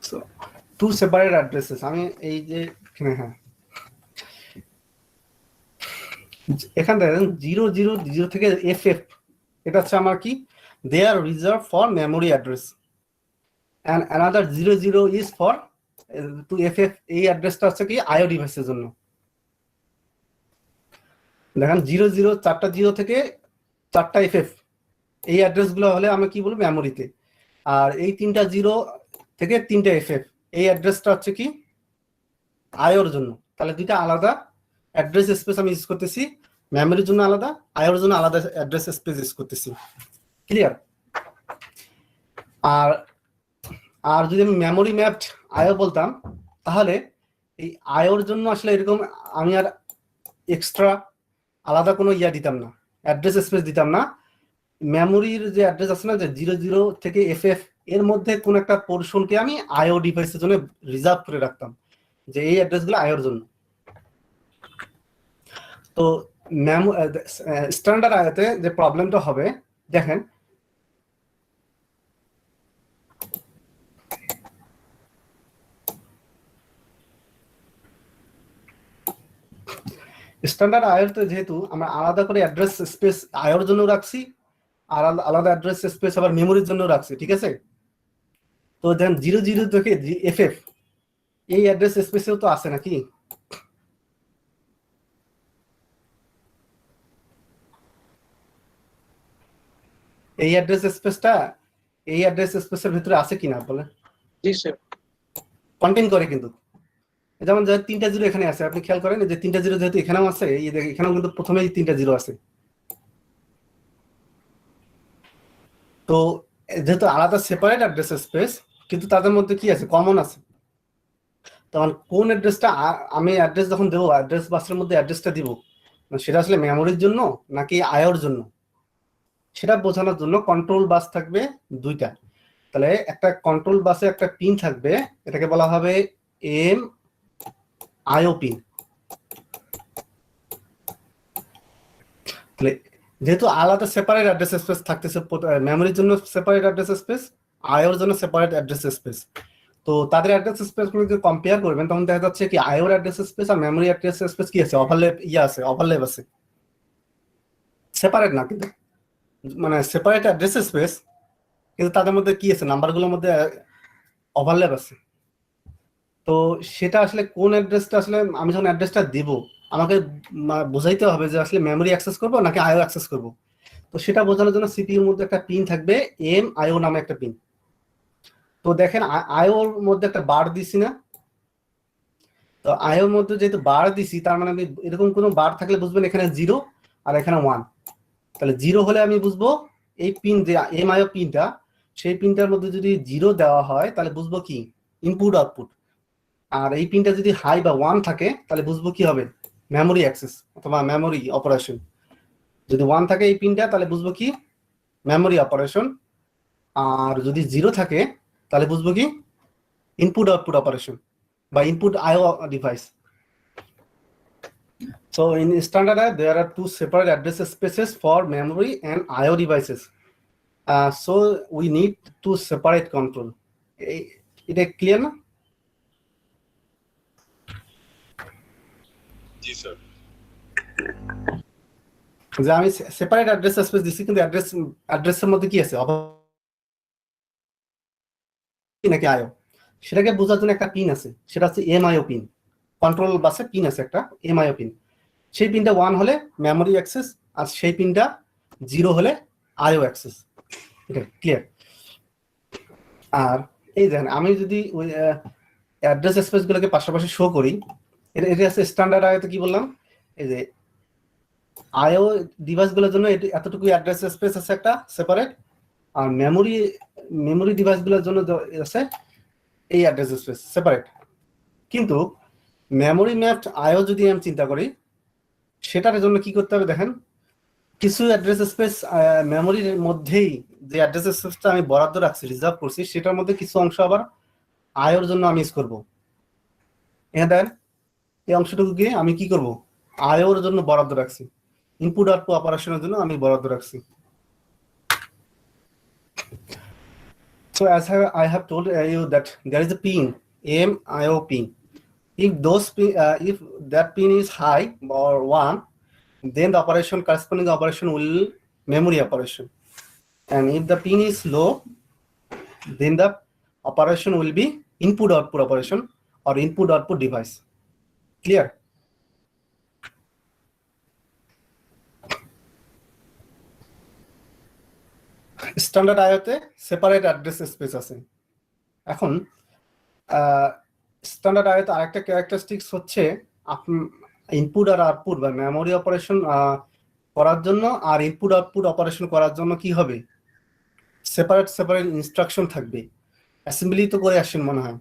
So, two separate addresses. আমি এই যে হ্যাঁ এখানে দেখেন 000 থেকে FF, এটা হচ্ছে আমার কি, they are reserved for memory address. And another 00 is for to FF, এই অ্যাড্রেসটা হচ্ছে কি আইও ডিভাইসের জন্য। দেখেন 00 4টা 0 থেকে 4টা FF, এই অ্যাড্রেসগুলো হলে আমি কি বলবো মেমোরিতে। আর এই 3টা 0 থেকে 3টা FF, এই অ্যাড্রেসটা হচ্ছে কি আইওর জন্য। তাহলে দুইটা আলাদা অ্যাড্রেস স্পেস আমি ইউজ করতেছি, মেমোরির জন্য আলাদা, আইওর জন্য আলাদা অ্যাড্রেস স্পেস ইউজ করতেছি। ক্লিয়ার? আর আর যদি আমি মেমোরি ম্যাপড আইও বলতাম, তাহলে এই আইওর জন্য আসলে এরকম আমি আর এক্সট্রা আলাদা কোনো ইয়া দিতাম না, অ্যাড্রেস স্পেস দিতাম না। মেমোরির যে অ্যাড্রেস আছে না, যে 00 থেকে FF, এর মধ্যে কোন একটা পোর্শনকে আমি আইও ডিভাইসের জন্য রিজার্ভ করে রাখতাম, যে এই অ্যাড্রেসগুলো আইওর জন্য। তো স্ট্যান্ডার্ড আইওতে যে প্রবলেমটা হবে, দেখেন স্ট্যান্ডার্ড আইওতে যেহেতু আমরা আলাদা করে অ্যাড্রেস স্পেস আইওর জন্য রাখছি, আর আলাদা অ্যাড্রেস স্পেস আবার মেমোরির জন্য রাখছি, ঠিক আছে? তো দেন 00 থেকে FF, এই অ্যাড্রেস স্পেসেও তো আছে নাকি? এই অ্যাড্রেস স্পেসটা এই অ্যাড্রেস স্পেসের ভিতরে আছে কিনা বলে? জি স্যার। কন্টেইন করে কিন্তু। যেমন যে 3টা 0 এখানে আছে, আপনি খেয়াল করেন যে 3টা 0 যেহেতু এখানেও আছে, এই দেখেন এখানেও কিন্তু প্রথমেই 3টা 0 আছে। তো যেহেতু আলাদা সেপারেট অ্যাড্রেস স্পেস, কিন্তু তাদের মধ্যে কি আছে, কমন আছে। তখন কোন অ্যাড্রেসটা আমি অ্যাড্রেস যখন দেবো, অ্যাড্রেস বাসের মধ্যে অ্যাড্রেসটা দিব, সেটা আসলে মেমোরির জন্য নাকি আইওর জন্য, সেটা বোঝানোর জন্য কন্ট্রোল বাস থাকবে 2টা। তাহলে একটা কন্ট্রোল বাসে একটা পিন থাকবে, এটাকে বলা হবে এম আইও পিন। তাহলে যেহেতু আলাদা সেপারেট অ্যাড্রেস স্পেস থাকতেছে, মেমোরির জন্য সেপারেট অ্যাড্রেস স্পেস, আইওর জন্য সেপারেট অ্যাড্রেস স্পেস, তো তাদের অ্যাড্রেস স্পেস গুলো যদি কম্পেয়ার করবেন, তখন দেখা যাচ্ছে কি আইওর অ্যাড্রেস স্পেস আর মেমোরি অ্যাড্রেস স্পেস কি আছে, ওভারল্যাপ আছে, সেপারেট না কিন্তু, মানে সেপারেট অ্যাড্রেস স্পেস, কিন্তু তাদের মধ্যে কি আছে, নাম্বারগুলোর মধ্যে ওভারল্যাপ আছে। তো সেটা আসলে কোন অ্যাড্রেসটা আসলে আমি যখন অ্যাড্রেসটা দিব, আমাকে বোঝাইতে হবে যে আসলে মেমোরি অ্যাক্সেস করব নাকি আইও অ্যাক্সেস করব। তো সেটা বোঝানোর জন্য সিপিইউর মধ্যে একটা পিন থাকবে, এম আইও নামে একটা পিন। তো দেখেন আইওর মধ্যে একটা বার দিছি না, তো আইওর মধ্যে যেহেতু বার দিছি, তার মানে আমি এরকম কোনো বার থাকলে বুঝবেন এখানে 0 আর এখানে 1। তাহলে 0 হলে আমি বুঝবো এই পিন যে এম আইও পিনটা, সেই পিনটার মধ্যে যদি 0 দেওয়া হয় তাহলে বুঝবো কি ইনপুট আউটপুট। আর এই পিনটা যদি হাই বা 1 থাকে তাহলে বুঝবো কি হবে, মেমোরি অ্যাক্সেস অথবা মেমোরি অপারেশন। যদি 1 থাকে এই পিনটা, তাহলে বুঝবো কি মেমোরি অপারেশন। আর যদি 0 থাকে তাহলে বুঝবো কি ইনপুট আউটপুট অপারেশন বা input IO device. So in standard there are two separate address spaces for memory and IO devices. So we need to separate control. It is clear na? G sir. যে আমি separate address space দিছি, কিন্তু অ্যাড্রেসের মধ্যে কি আছে নাকি আয়ো, সেটাকে বোঝার জন্য একটা পিন আছে, সেটা হচ্ছে এমআইও পিন। কন্ট্রোল বাসে পিন আছে একটা এমআইও পিন। সেই পিনটা 1 হলে মেমোরি অ্যাক্সেস, আর সেই পিনটা 0 হলে আইও অ্যাক্সেস। এটা ক্লিয়ার? আর এই দেখেন, আমি যদি ওই অ্যাড্রেস স্পেস গুলোকে পাশাপাশি শো করি, এটা আছে স্ট্যান্ডার্ড আইওতে। কি বললাম? এই যে আইও ডিভাইস গুলোর জন্য এতটুকু অ্যাড্রেস স্পেস আছে একটা সেপারেট, আর মেমোরি ডিভাইস গুলোর জন্য আছে এই অ্যাড্রেস স্পেস সেপারেট। কিন্তু মেমোরি ম্যাপড আইও যদি আমি চিন্তা করি, সেটার জন্য কি করতে হবে দেখেন, কিছু অ্যাড্রেস স্পেস মেমোরির মধ্যেই যে অ্যাড্রেস স্পেসটা আমি বরাদ্দ রাখছি, রিজার্ভ করছি, সেটার মধ্যে কিছু অংশ আবার আইওর জন্য আমি ইউজ করব। এখানে দেখেন, এই অংশটুকু গিয়ে আমি কি করব, আইওর জন্য বরাদ্দ রাখছি, ইনপুট আউটপুট অপারেশনের জন্য আমি বরাদ্দ রাখছি। So as I have told you that there is a pin, MIO pin. If that pin is high or 1, then the operation, corresponding operation will memory operation. And if the pin is low, then the operation will be input output operation or input output device. Clear? Standard আইওতে separate address space আছে। এখন standard আইওতে আরেকটা characteristics হচ্ছে, input আর output বা memory operation করার জন্য আর ইনপুট আউটপুট অপারেশন করার জন্য কি হবে, সেপারেট ইনস্ট্রাকশন থাকবে। অ্যাসেম্বলি তো করে আসেন মনে হয়,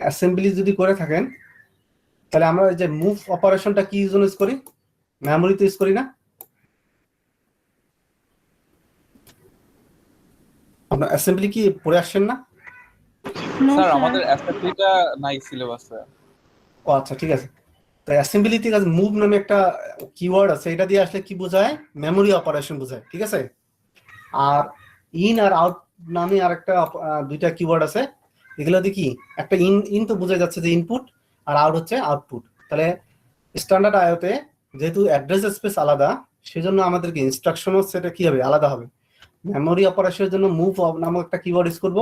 অ্যাসেম্বলি যদি করে থাকেন, তাহলে আমরা যে মুভ অপারেশনটা কি জন্য ইউজ করি, মেমোরিতে ইউজ করি না? আপনার অ্যাসেম্বলি কি পড়ে আসছেন না? স্যার আমাদের অ্যাসেম্বলিটা নাই সিলেবাসে। ও আচ্ছা, ঠিক আছে। তো অ্যাসেম্বলিতে কাজ মুভ নামে একটা কিওয়ার্ড আছে, এটা দিয়ে আসলে কি বোঝায়, মেমোরি অপারেশন বোঝায়, ঠিক আছে। আর ইন আর আউট নামে আরেকটা দুইটা কিওয়ার্ড আছে, এগুলো দিয়ে কি, একটা ইন তো বোঝা যাচ্ছে যে ইনপুট, আর আউট হচ্ছে আউটপুট। তাহলে স্ট্যান্ডার্ড আইওতে যেহেতু অ্যাড্রেস স্পেস আলাদা, সেজন্য আমাদেরকে ইনস্ট্রাকশনও সেটা কি হবে, আলাদা হবে। মেমোরি অপারেশনের জন্য মুভ নামক একটা কিওয়ার্ড ইউজ করব,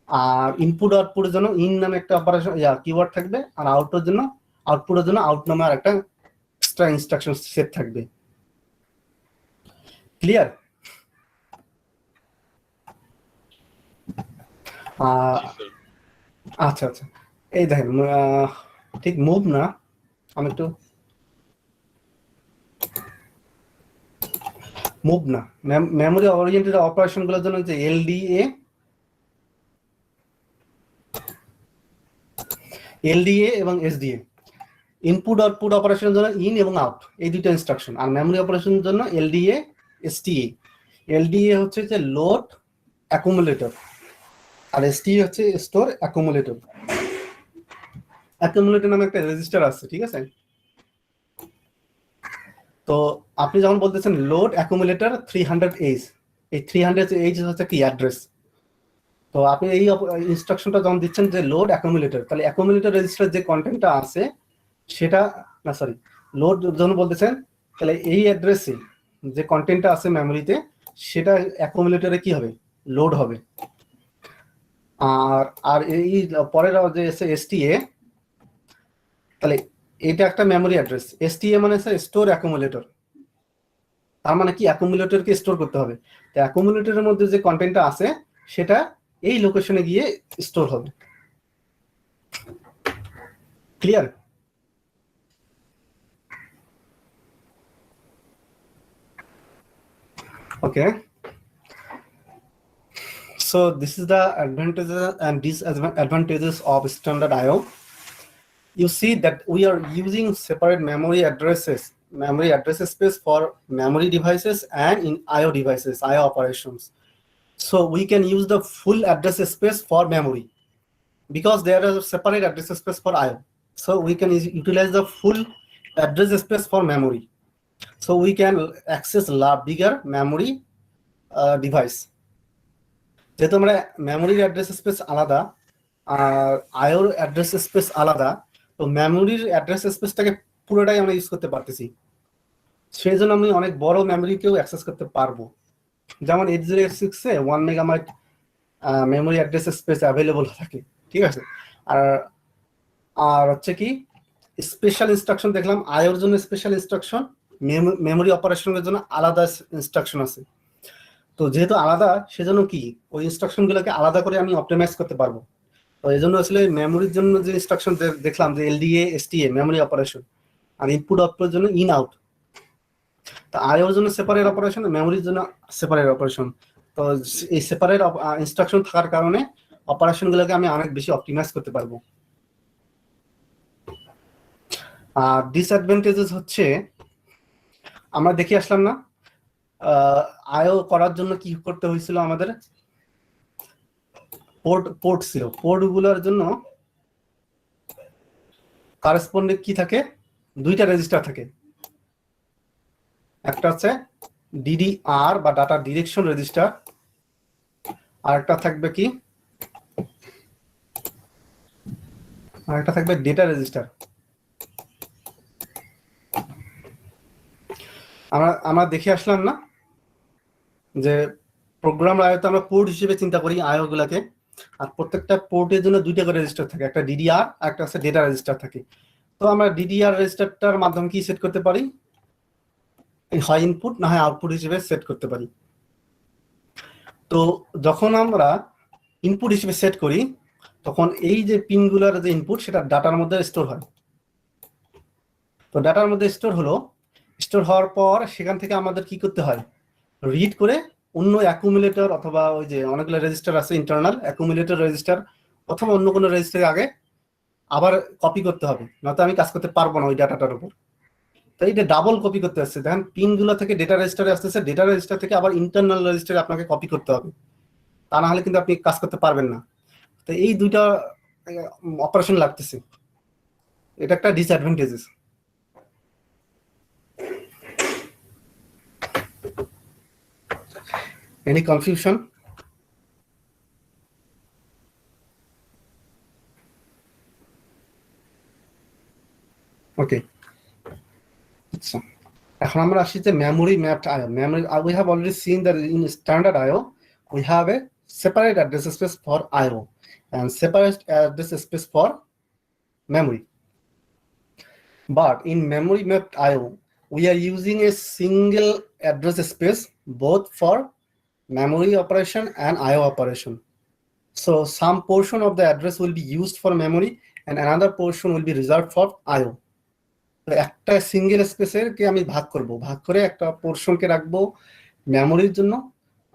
আর ইনপুট আউটপুটের জন্য ইন নামে একটা অপারেশন কিওয়ার্ড থাকবে, আর আউটের জন্য আউটপুটের জন্য আউট নামে আর একটা এক্সট্রা ইনস্ট্রাকশন সেট থাকবে। ক্লিয়ার? আচ্ছা আচ্ছা, এই দেখেন, ঠিক মুভ না, আমি একটু মুভ না, মেমোরি ওরিয়েন্টেড অপারেশন গুলোর জন্য যে এলডিএ এবং এসডিএ, ইনপুট আউটপুট অপারেশনের জন্য ইন এবং আউট, এই দুটো ইনস্ট্রাকশন। আর মেমোরি অপারেশনের জন্য এলডিএ, এসটিএ। এলডিএ হচ্ছে যে লোড অ্যাকুমুলেটর, আর এসটিএ হচ্ছে স্টোর অ্যাকুমুলেটর। অ্যাকুমুলেটর নামে একটা রেজিস্টার আছে, ঠিক আছে। তো আপনি যখন বলতেছেন লোড অ্যাকুমুলেটর 300H, এই 300H হচ্ছে কি অ্যাড্রেস। তো আপনি এই ইনস্ট্রাকশনটা যখন দিচ্ছেন যে লোড অ্যাকুমুলেটর, তাহলে অ্যাকুমুলেটর রেজিস্টার যে কন্টেন্টটা আছে সেটা না, সরি, লোড যখন বলতেছেন, তাহলে এই অ্যাড্রেসে যে কন্টেন্টটা আছে মেমোরিতে, সেটা অ্যাকুমুলেটরে কি হবে, লোড হবে। আর এই পরের যে এসটিএ, তাহলে এটা একটা মেমোরি অ্যাড্রেস। এসটিএ মানে স্টোর অ্যাকুমুলেটর, তার মানে কি অ্যাকুমুলেটরকে স্টোর করতে হবে। তো অ্যাকুমুলেটরের মধ্যে যে কন্টেন্টটা আছে সেটা এই লোকেশনে গিয়ে স্টোর হবে। Clear? Okay, so this is the advantages and disadvantages of standard IO. You see that we are using separate memory address space for memory devices and in IO devices, IO operations. So we can use the full address space for memory because there is a separate address space for IO. So we can utilize the full address space for memory. So we can access bigger memory device. যেহেতু আমরা মেমোরির address space আলাদা আর আয়োর address space আলাদা, তো মেমোরির address স্পেসটাকে পুরোটাই আমরা use করতে পারতেছি। সেই জন্য আমি অনেক বড় মেমোরিকেও অ্যাক্সেস করতে পারবো। যেমন 8086-এ 1 megabyte memory address space available থাকে, ঠিক আছে। আর আর হচ্ছে কি স্পেশাল ইনস্ট্রাকশন দেখলাম, আয়োর জন্য স্পেশাল ইনস্ট্রাকশন, মেমোরি অপারেশনের জন্য আলাদা ইনস্ট্রাকশন আছে। তো যেহেতু আলাদা, সেজন্য কি ওই ইনস্ট্রাকশনগুলোকে আলাদা করে আমি অপটিমাইজ করতে পারবো। তো এই জন্য আসলে মেমোরির জন্য যে ইনস্ট্রাকশন দেখলাম যে এলডিএ এসটিএ মেমোরি অপারেশন, আর ইনপুট আউটপুটের জন্য ইন আউট। তো আইওর জন্য সেপারেট অপারেশন, মেমোরির জন্য সেপারেট অপারেশন। তো এই সেপারেট ইনস্ট্রাকশন থাকার কারণে অপারেশনগুলোকে আমি অনেক বেশি অপটিমাইজ করতে পারবো। আর ডিসঅ্যাডভান্টেজেস হচ্ছে আমরা দেখে আসলাম না, আইও করার জন্য কি করতে হয়েছিল, আমাদের পোর্ট ছিল। পোর্টগুলোর জন্য কারেসপন্ডিং কি থাকে, দুইটা রেজিস্টার থাকে। একটা হচ্ছে ডিডিআর বা ডাটা ডিরেকশন রেজিস্টার, আর একটা থাকবে কি, আর একটা থাকবে ডেটা রেজিস্টার। আমরা দেখে আসলাম না যে প্রোগ্রাম আইওতে আমরা পোর্ট হিসেবে চিন্তা করি আইও গুলাকে, আর প্রত্যেকটা পোর্টের জন্য দুইটা করে রেজিস্টার থাকে, একটা ডিডিআর আর একটা হচ্ছে ডেটা রেজিস্টার থাকে। তো আমরা ডিডিআর রেজিস্টারটার মাধ্যমে কি সেট করতে পারি, হয় ইনপুট না হয় আউটপুট হিসেবে সেট করতে পারি। তো যখন আমরা ইনপুট হিসেবে সেট করি, তখন এই যে পিনগুলোর যে ইনপুট সেটা ডাটার মধ্যে স্টোর হয়। তো ডাটার মধ্যে স্টোর হওয়ার পর সেখান থেকে আমাদের কি করতে হয়, রিড করে অন্য অ্যাকুমুলেটর অথবা ওই যে অনেকগুলো রেজিস্টার আছে ইন্টারনাল অ্যাকুমুলেটর রেজিস্টার অথবা অন্য কোনো রেজিস্টারে আগে আবার কপি করতে হবে, নয়তো আমি কাজ করতে পারবো না ওই ডাটাটার উপর। তো এইটা ডাবল কপি করতে আসছে, দেখেন পিনগুলো থেকে ডেটা রেজিস্টারে আসতেছে, ডেটা রেজিস্টার থেকে আবার ইন্টারনাল রেজিস্টারে আপনাকে কপি করতে হবে, তা না হলে কিন্তু আপনি কাজ করতে পারবেন না। তো এই দুইটা অপারেশন লাগতেছে, এটা একটা disadvantages. Any confusion? Okay. So, এখন আমরা আসি যে memory mapped IO. Memory, we have already seen that in standard IO, we have a separate address space for IO and separate address space for memory. But in memory mapped IO, we are using a single address space both for memory operation and IO operation. So some portion of the address will be used for memory and another portion will be reserved for IO. তো একটা single স্পেসের কে আমি ভাগ করে একটা পোরশনকে রাখবো মেমোরির জন্য,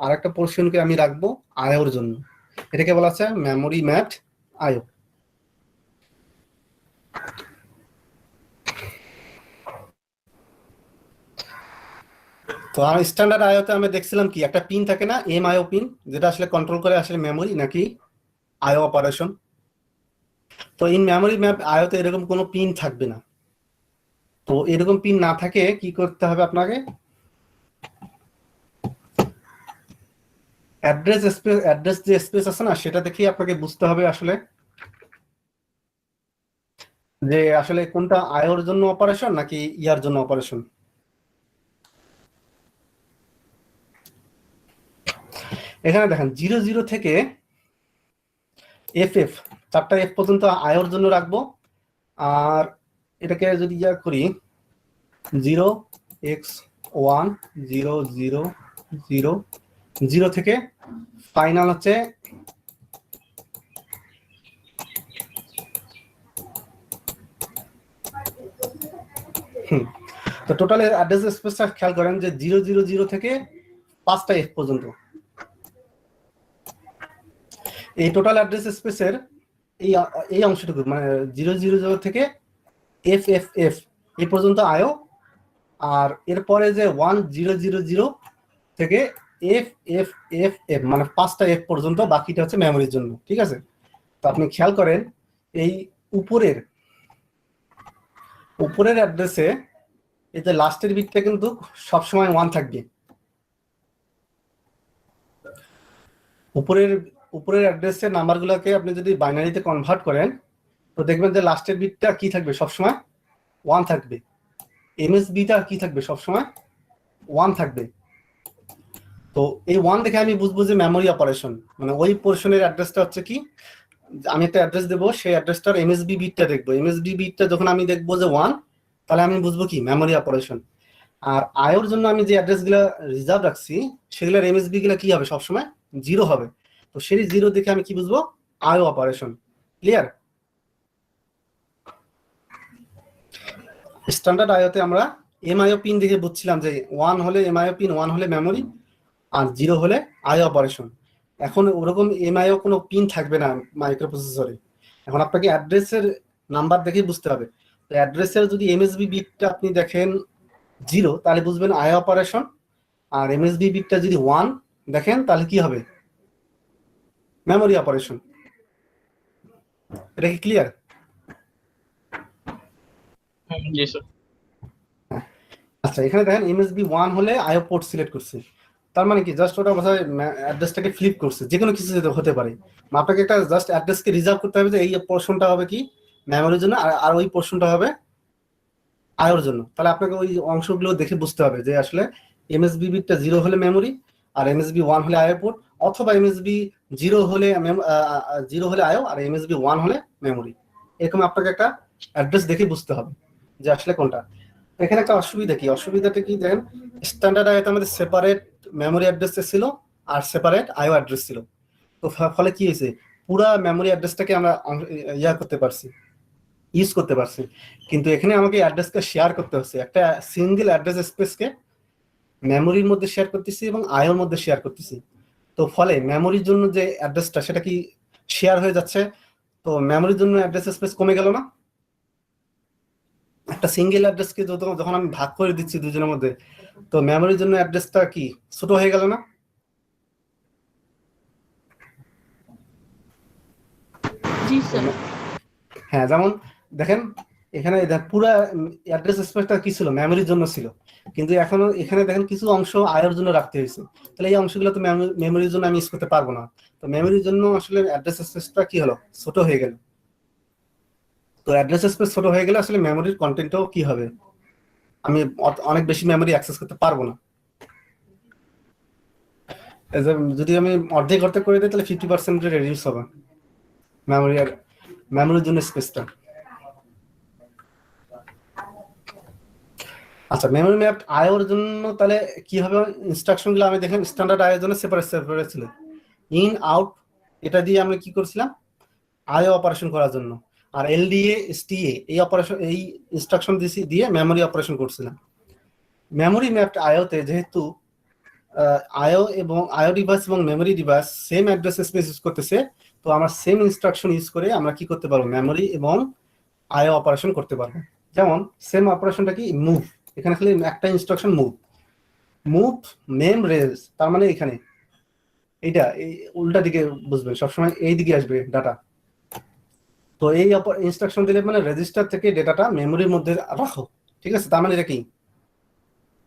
আর একটা পোরশনকে আমি রাখবো আইওর জন্য। এটাকে বলা হচ্ছে মেমোরি ম্যাপড আইও। তো আর স্ট্যান্ডার্ড আইওতে আমরা দেখছিলাম কি একটা পিন থাকে না, এম আইও পিন, যেটা আসলে কন্ট্রোল করে আসলে মেমোরি নাকি আইও অপারেশন। তো ইন মেমোরি ম্যাপ আইওতে এরকম কোনো পিন থাকবে না। তো এরকম পিন না থাকে কি করতে হবে আপনাকে, অ্যাড্রেস যে স্পেস আছে না সেটা দেখেই আপনাকে বুঝতে হবে আসলে যে আসলে কোনটা আইওর জন্য অপারেশন নাকি ইয়ার জন্য অপারেশন। এখানে দেখেন 00 থেকে FF, 4টা F পর্যন্ত আইওর জন্য রাখবো। আর এটাকে যদি ইয়া করি 0x10000 থেকে ফাইনাল হচ্ছে তো টোটাল অ্যাড্রেস স্পেসটা খেয়াল করেন যে 000 থেকে 5টা F পর্যন্ত। এই টোটাল অ্যাড্রেস স্পেসের এই অংশটুকু মানে 000 থেকে FFF এই পর্যন্ত আইও, আর এরপরে যে 1000 থেকে FFFF মানে 5টা F পর্যন্ত বাকিটা হচ্ছে মেমোরির জন্য, ঠিক আছে। তো আপনি খেয়াল করেন এই উপরের অ্যাড্রেসে এতে লাস্টের বিটটা কিন্তু সবসময় 1 থাকবে। উপরের অ্যাড্রেসের নাম্বারগুলোকে আপনি যদি বাইনারিতে কনভার্ট করেন তো দেখবেন যে লাস্টের বিটটা কি থাকবে সবসময় 1 থাকবে। এমএসবিটা কি থাকবে সবসময় 1 থাকবে। তো এই 1 দেখে আমি বুঝবো যে মেমোরি অপারেশন, মানে ওই পোর্শনের অ্যাড্রেসটা হচ্ছে কি, আমি একটা অ্যাড্রেস দেবো, সেই অ্যাড্রেসটার এমএসবি বিটটা দেখবো। এমএসবি বিটটা যখন আমি দেখবো যে 1, তাহলে আমি বুঝবো কি মেমোরি অপারেশন। আর আয়োর জন্য আমি যে অ্যাড্রেসগুলো রিজার্ভ রাখছি সেগুলোর এমএসবি গুলো কি হবে সবসময় 0 হবে। তো সেই 0 দেখে আমি কি বুঝবো আয়ো অপারেশন। ক্লিয়ার? স্ট্যান্ডার্ড আয়োতে আমরা এমআইও পিন দেখে বুঝছিলাম যে 1 হলে এমআইও পিন, 1 হলে মেমোরি, আর 0 হলে আইও অপারেশন। এখন ওরকম এমআইও কোনো পিন থাকবে না মাইক্রোপ্রসেসরে। এখন আপনাকে অ্যাড্রেসের নাম্বার দেখে বুঝতে হবে। তো অ্যাড্রেসের যদি এমএসবি বিটটা আপনি দেখেন 0, তাহলে বুঝবেন আইও অপারেশন। আর এমএসবি বিটটা যদি 1 দেখেন তাহলে কি হবে মেমোরি অপারেশন। এটা কি ক্লিয়ার? জি স্যার। আচ্ছা, এখানে দেখেন এমএসবি 1 হলে আইও পোর্ট সিলেক্ট করছে, তার মানে কি জাস্ট ওটা বোঝায় অ্যাড্রেসটাকে ফ্লিপ করছে। যে কোনো কিছু হতে পারে, আপনাকে একটা জাস্ট অ্যাড্রেসকে রিজার্ভ করতে হবে যে এই পোর্শনটা হবে কি মেমোরির জন্য, আর ওই পোর্শনটা হবে আয়োর জন্য। তাহলে আপনাকে ওই অংশগুলো দেখে বুঝতে হবে যে আসলে এমএসবি বিটটা 0 হলে মেমোরি, আর এমএসবি 1 হলে আইও পোর্ট, অথবা এমএসবি 0 হলে 0 হলে আইও, আর এমএসবি 1 হলে মেমোরি। এরকম আপনাকে একটা অ্যাড্রেস দেখে বুঝতে হবে যে আসলে কোনটা। এখানে একটা অসুবিধা কি, অসুবিধাটা কি দেখেন, স্ট্যান্ডার্ড আইওতে আমাদের সেপারেট মেমোরি অ্যাড্রেস ছিল আর সেপারেট আইও অ্যাড্রেস ছিল। তো ফলে কি হয়েছে, পুরা মেমোরি অ্যাড্রেসটাকে আমরা করতে পারছি, ইউজ করতে পারছি। কিন্তু এখানে আমাকে অ্যাড্রেসকে শেয়ার করতে হচ্ছে, একটা সিঙ্গেল অ্যাড্রেস স্পেসকে মেমোরির মধ্যে শেয়ার করতেছি এবং আইওর মধ্যে শেয়ার করতেছি। তো ফলে মেমোরির জন্য যে অ্যাড্রেসটা সেটা কি শেয়ার হয়ে যাচ্ছে, তো মেমোরির জন্য অ্যাড্রেস স্পেস কমে গেল না? একটা সিঙ্গেল অ্যাড্রেসকে যখন আমি ভাগ করে দিচ্ছি দুজনের মধ্যে, তো মেমোরির জন্য অ্যাড্রেসটা কি ছোট হয়ে গেল না? জি স্যার। হ্যাঁ, যেমন দেখেন এখানে পুরো অ্যাড্রেস স্পেসটা কি ছিল মেমোরির জন্য ছিল, কিন্তু এখনো এখানে দেখেন কিছু অংশ আয়ের জন্য রাখতে হয়েছে। তাহলে এই অংশগুলো তো মেমোরির জন্য আমি ইউজ করতে পারবো না। তো মেমোরির জন্য আসলে অ্যাড্রেস স্পেসটা কি হলো ছোট হয়ে গেল। তো অ্যাড্রেস স্পেস ছোট হয়ে গেলে আসলে মেমোরির কন্টেন্টও কি হবে, আমি অনেক বেশি মেমোরি অ্যাক্সেস করতে পারবো না। যদি আমি অর্ধেক করে দিই তাহলে 50% রিডিউস হবে মেমোরির জন্য স্পেসটা। আচ্ছা, মেমোরি ম্যাপ আইওর জন্য তাহলে কি হবে, ইনস্ট্রাকশনগুলো আমি দেখেন স্ট্যান্ডার্ড আইওর জন্য সেপারেট ছিল। ইন আউট এটা দিয়ে আমরা কি করছিলাম আইও অপারেশন করার জন্য, আর এলডিএ এসটিএ এই অপারেশন এই ইনস্ট্রাকশন দিয়ে মেমোরি অপারেশন করছিলাম। মেমোরি ম্যাপড আইওতে যেহেতু আইও এবং আইও ডিভাইস এবং memory device same address space use করতেছে, তো আমরা সেম ইনস্ট্রাকশন ইউজ করে আমরা কি করতে পারবো মেমোরি এবং আইও অপারেশন করতে পারবো। যেমন সেম অপারেশনটা কি মুভ, এখানে খালি একটা ইনস্ট্রাকশন মুভ মেম রেজ, তার মানে এখানে এইটা এই উল্টা দিকে বুঝবেন, সবসময় এই দিকে আসবে ডাটা। তো এই ইনস্ট্রাকশন দিলে মানে রেজিস্টার থেকে ডেটাটা মেমোরির মধ্যে রাখো, ঠিক আছে? তার মানে এটা কি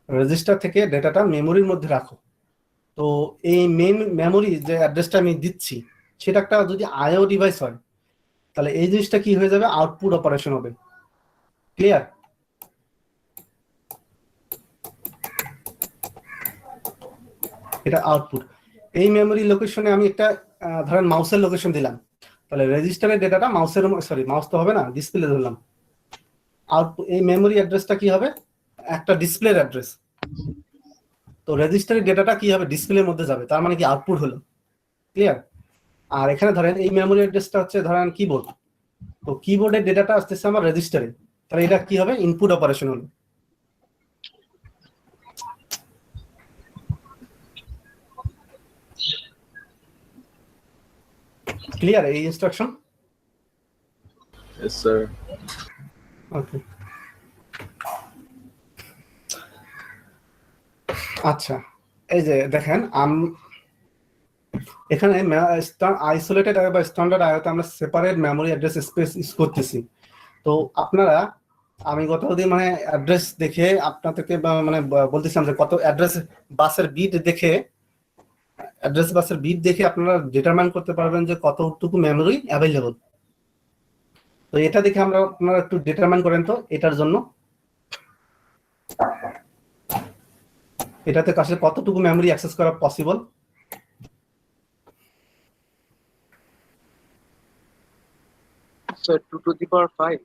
রেজিস্টার থেকে ডেটাটা মেমোরির মধ্যে রাখো। তো এই মেমোরি যে অ্যাড্রেসটা আমি দিচ্ছি সেটা একটা যদি আইও ডিভাইস হয় তাহলে এই জিনিসটা কি হয়ে যাবে আউটপুট অপারেশন হবে। ক্লিয়ার? এটা আউটপুট। এই মেমোরি লোকেশনে আমি একটা ধরেন মাউসের লোকেশন দিলাম, তাহলে রেজিস্টারের ডেটাটা মাউস তো হবে না, ডিসপ্লে ধরলাম। আউটপুট এই মেমোরি অ্যাড্রেসটা কি হবে একটা ডিসপ্লের অ্যাড্রেস, তো রেজিস্টারের ডেটাটা কি হবে ডিসপ্লের মধ্যে যাবে, তার মানে কি আউটপুট হলো। ক্লিয়ার? আর এখানে ধরেন এই মেমোরি অ্যাড্রেসটা হচ্ছে ধরেন কিবোর্ড, তো কিবোর্ডের ডেটাটা আসতেছে আমার রেজিস্টারে, তাহলে এটা কি হবে ইনপুট অপারেশন হলো। ক্লিয়ার এই ইনস্ট্রাকশন? Yes, sir. ওকে, আচ্ছা এই যে দেখেন এখানে আইসোলেটেড আইও বা স্ট্যান্ডার্ড আইওতে আমরা separate memory address space use করতেছি। তো আপনারা আমি গতদিন মানে অ্যাড্রেস দেখে আপনাদেরকে মানে বলতেছিলাম যে কত অ্যাড্রেস বাসের বিট দেখে আপনারা ডিটারমাইন করতে পারবেন যে কতটুকু মেমোরি অ্যাভেলেবল। তো এটা দেখে আপনারা একটু ডিটারমাইন করেন তো এটার জন্য, এটাতে আসলে কতটুকু মেমোরি অ্যাক্সেস করা possible. Sir 2 to the power 5।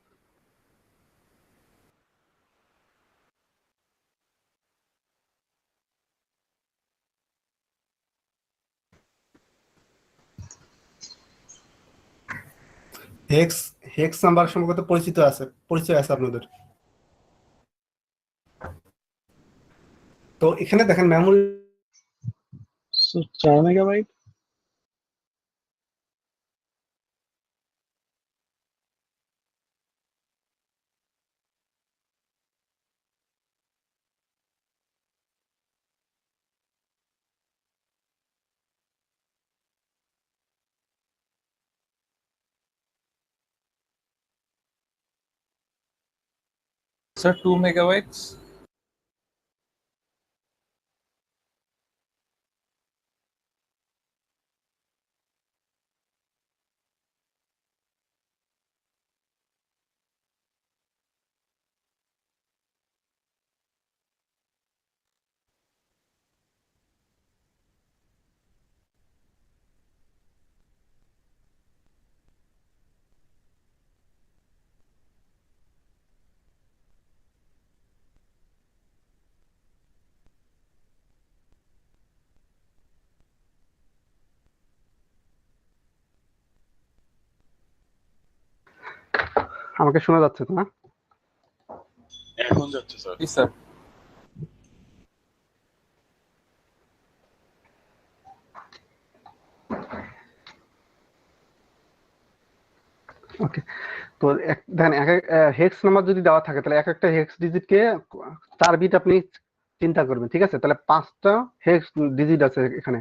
Hex hex number সম্পর্কে তো পরিচয় আছে আপনাদের। তো এখানে দেখেন memory So 4 megabyte? Sir, 2 megabytes. আমাকে শোনা যাচ্ছে তো না? এখন যাচ্ছে স্যার। জি স্যার। ওকে, তো দেখেন হেক্স নাম্বার যদি দেওয়া থাকে তাহলে এক একটা হেক্স ডিজিটকে 4 বিট আপনি চিন্তা করবেন, ঠিক আছে? তাহলে 5টা হেক্স ডিজিট আছে এখানে,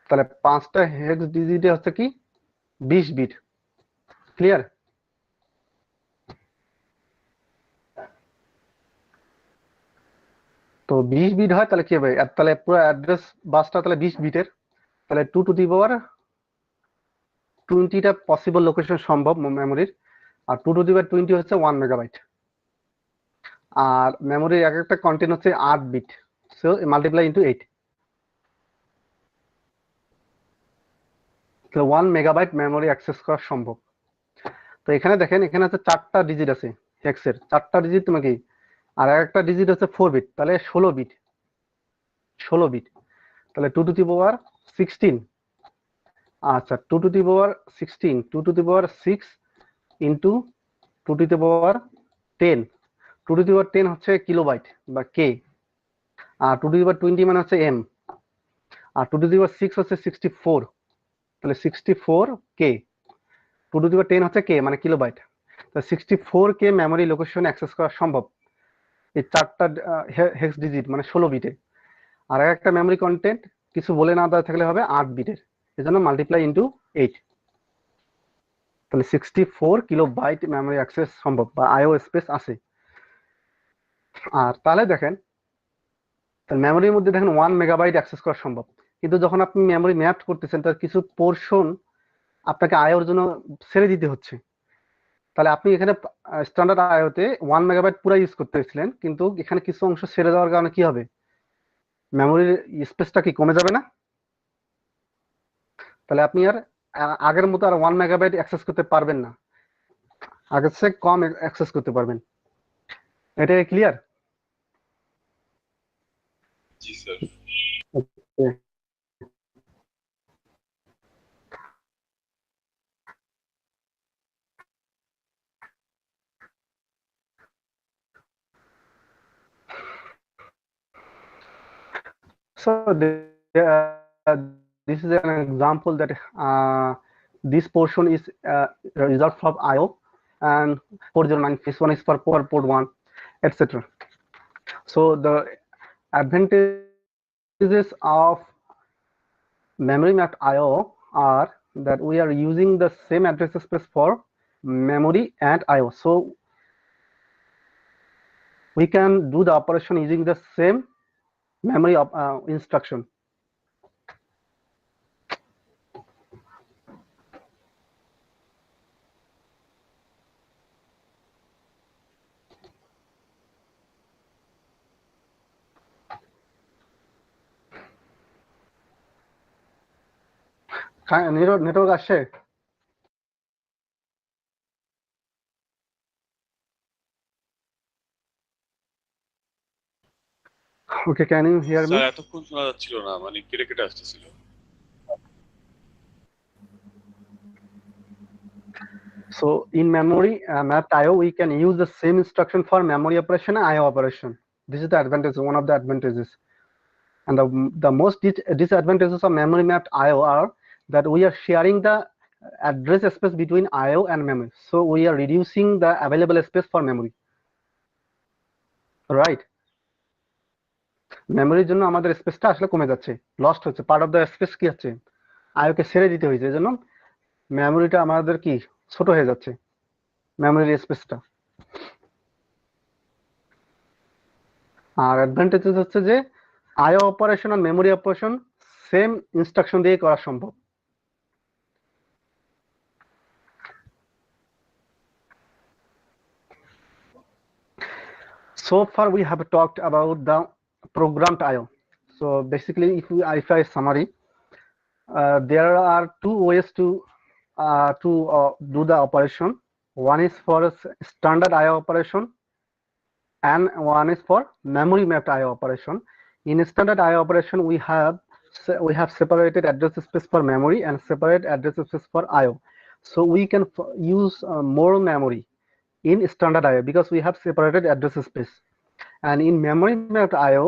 তাহলে 5টা হেক্স ডিজিটে হচ্ছে কি 20 বিট। ক্লিয়ার? তো 20 বিট হয় তাহলে কি হবে, তাহলে পুরো অ্যাড্রেস বাসটা তাহলে 20 বিটের, তাহলে 2 টু দি পাওয়ার 20টা পসিবল লোকেশন সম্ভব মেমোরির, আর 2 টু দি পাওয়ার 20 হচ্ছে 1 মেগাবাইট। আর মেমোরির এক একটা কন্টেন্ট হচ্ছে 8 বিট, সো মাল্টিপ্লাই ইনটু 8, তো 1 মেগাবাইট মেমোরি অ্যাক্সেস করা সম্ভব। তো এখানে দেখেন এখানে হচ্ছে 4টা ডিজিট আছে হেক্সের, 4টা ডিজিট তোমার কি, আর একটা ডিজিট হচ্ছে 4 বিট, তাহলে 16 বিট, 16 বিট, তাহলে 2 টু দি পাওয়ার 16, আচ্ছা 2 to the power 16, 2 to the power 6 into 2 to the power 10, 2 to the power 10 হচ্ছে কিলোবাইট বা কে, আর 2 টু দি পাওয়ার 20 মানে হচ্ছে M, R 2 to the power 6 হচ্ছে 64, তাহলে 64 কে, 2 টু দি পাওয়ার 10 হচ্ছে কে মানে কিলোবাইট, তো 64 কে মেমোরি লোকেশন অ্যাক্সেস করা সম্ভব এই 4টা হেক্স ডিজিট মানে 16 বিটে। আর একটা মেমোরি কন্টেন্ট কিছু বলে না দেওয়া থাকলে হবে 8 বিটের, এজন্য মাল্টিপ্লাই ইনটু 8, তাহলে 64 কিলোবাইট মেমোরি অ্যাক্সেস সম্ভব বা আইও স্পেস আছে। আর তাহলে দেখেন মেমোরির মধ্যে দেখেন 1 মেগাবাইট অ্যাক্সেস করা সম্ভব, কিন্তু যখন আপনি মেমোরি ম্যাপ করতেছেন তার কিছু পোর্শন আপনাকে আইওর জন্য ছেড়ে দিতে হচ্ছে, তাহলে আপনি এখানে স্ট্যান্ডার্ড আইওতে 1 মেগাবাইট পুরো ইউজ করতেছিলেন, কিন্তু এখানে কিছু অংশ ছেড়ে দেওয়ার কারণে কি হবে, মেমোরির স্পেসটা কি কমে যাবে না? তাহলে আপনি আর আগের মতো আর 1 মেগাবাইট অ্যাক্সেস করতে পারবেন না, আগের চেয়ে কম অ্যাক্সেস করতে পারবেন। এটা ক্লিয়ার? জি sir. So this is an example that this portion is result from IO, and 409, this one is for port 1, etc. So the advantages of memory mapped IO are that we are using the same address space for memory and IO. So we can do the operation using the same memory instruction. Network আসছে? Okay, can you hear me? Sir এতক্ষণ শোনা যাচ্ছিল না, মানে কেটে কেটে আসতেছিল। So in memory mapped IO, we can use the same instruction for memory operation and IO operation. This is the advantage, one of the advantages. And the most disadvantages of memory mapped IO are that we are sharing the address space between IO and memory. So we are reducing the available space for memory. Right? মেমোরির জন্য আমাদের স্পেসটা আসলে কমে যাচ্ছে, lost হচ্ছে, part of the space কি হচ্ছে, আইওকে ছেড়ে দিতে হয়েছে, এজন্য মেমোরিটা আমাদের কি ছোট হয়ে যাচ্ছে, মেমোরির স্পেসটা। আর অ্যাডভান্টেজেস হচ্ছে যে আইও অপারেশন আর মেমোরি অপারেশন সেম ইনস্ট্রাকশন দিয়ে করা সম্ভব। So far we have talked about the programmed IO. So basically, if I summary, there are two ways to do the operation. One is for standard IO operation, and one is for memory mapped IO operation. In standard IO operation, we have separated address space for memory and separate address space for IO. So we can use more memory in standard IO because we have separated address space. And in memory mapped IO,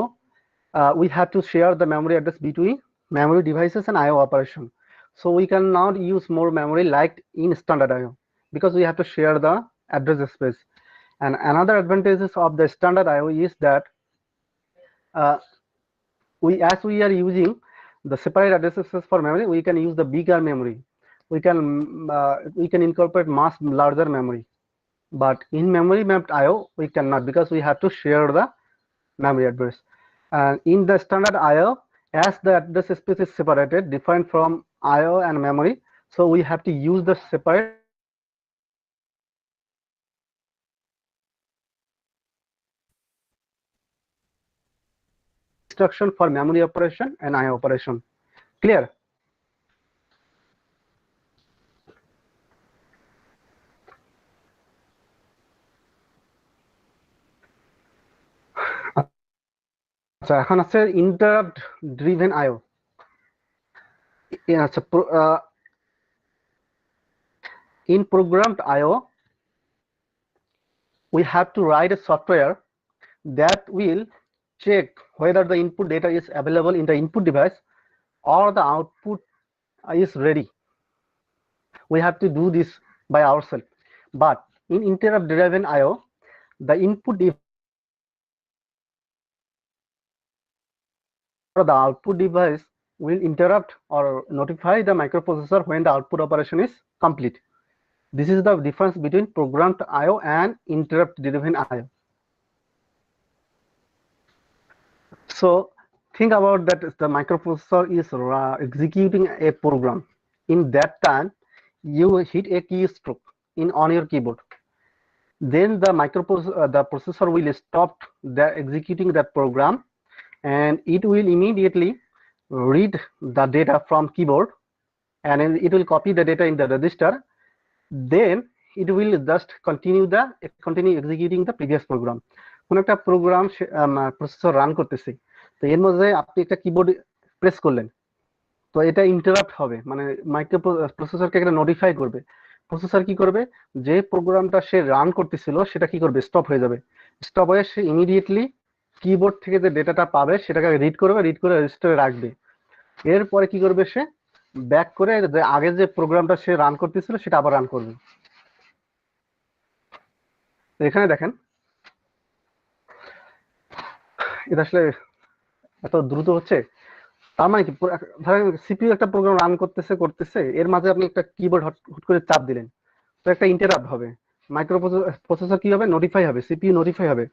we have to share the memory address between memory devices and IO operation. So we cannot use more memory like in standard IO because we have to share the address space. And another advantages of the standard IO is that as we are using the separate address space for memory, we can use the bigger memory. We can incorporate much larger memory. But in memory mapped IO, we cannot because we have to share the memory address. And in the standard IO, as the address space is separated, different from IO and memory, so we have to use the separate instruction for memory operation and IO operation. Clear? আচ্ছা, এখন আছে interrupt driven আইও। আচ্ছা, in programmed IO, we have to write a software that will check whether the input data is available in the input device or the output is ready. We have to do this by ourselves. But in interrupt driven IO, the input device or the output device will interrupt or notify the microprocessor when the output operation is complete. This is the difference between programmed IO and interrupt driven IO. So think about that the microprocessor is executing a program. In that time, you hit a keystroke on your keyboard. Then the processor will stop executing that program, and it will immediately read the data from keyboard, and it will copy the data in the register. Then it will just continue executing the previous program. কোন একটা programme processor run করতেছে, তো এর মধ্যে আপনি একটা keyboard press করলেন, তো এটা ইন্টারাপ্ট হবে, মানে প্রসেসরকে একটা নোটিফাই করবে। প্রসেসর কি করবে, যে প্রোগ্রামটা সে রান করতেছিল সেটা কি করবে, স্টপ হয়ে যাবে। স্টপ হয়ে সে ইমিডিয়েটলি কিবোর্ড থেকে যে ডেটাটা পাবে সেটাকে রিড করে রেজিস্টারে রাখবে। এরপরে কি করবে, সে ব্যাক করে আগে যে প্রোগ্রামটা সে রান করতেছিল সেটা আবার রান করবে। এখানে দেখেন এটা আসলে এত দ্রুত হচ্ছে, তার মানে কি, ধরেন সিপিইউ একটা প্রোগ্রাম রান করতেছে, এর মাঝে আপনি একটা কিবোর্ড হুট করে চাপ দিলেন, তো একটা ইন্টারাপ্ট হবে, প্রসেসর কি হবে, নোটিফাই হবে, সিপিইউ নোটিফাই হবে।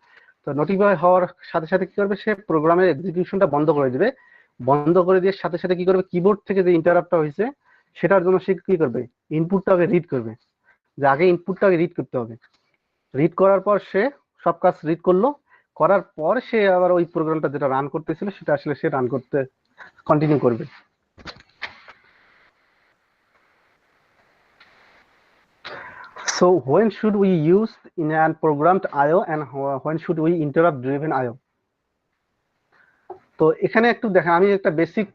তো নোটিফাই হওয়ার সাথে সাথে কি করবে, সে প্রোগ্রামের এক্সিকিউশনটা বন্ধ করে দিবে। বন্ধ করে দিয়ে সাথে সাথে কি করবে, কিবোর্ড থেকে যে ইন্টারাপ্টটা হয়েছে সেটার জন্য সে কি করবে, ইনপুটটাকে রিড করবে। যে আগে ইনপুটটাকে রিড করতে হবে, রিড করার পর সে সব কাজ রিড করলো, করার পর সে আবার ওই প্রোগ্রামটা যেটা রান করতেছিল সেটা আসলে সে রান করতে কন্টিনিউ করবে। So when should we use in an programmed IO and when should we interrupt driven IO? তো এখানে একটু দেখেন, আমি একটা বেসিক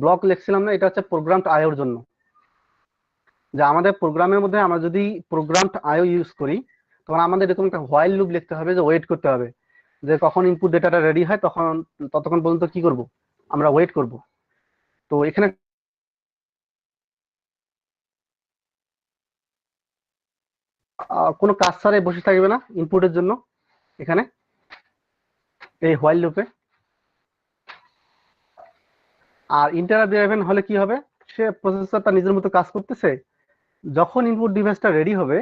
ব্লক লিখছিলাম না, এটা হচ্ছে প্রোগ্রামড আইওর জন্য। যে আমাদের প্রোগ্রামের মধ্যে আমরা যদি প্রোগ্রামড আইও ইউজ করি তখন আমাদের এরকম একটা হোয়াইল লুপ লিখতে হবে, যে ওয়েট করতে হবে যে কখন ইনপুট ডেটাটা রেডি হয় তখন ততক্ষণ পর্যন্ত কি করব, আমরা ওয়েট করব। তো এখানে কোনো কাজ ছাড়াই বসে থাকবে না ইনপুটের জন্য এখানে এই হোয়াইল লুপে। আর ইন্টারাপ্ট ড্রাইভেন হলে কি হবে, সে প্রসেসরটা নিজের মতো কাজ করতেছে, যখন ইনপুট ডিভাইসটা রেডি হবে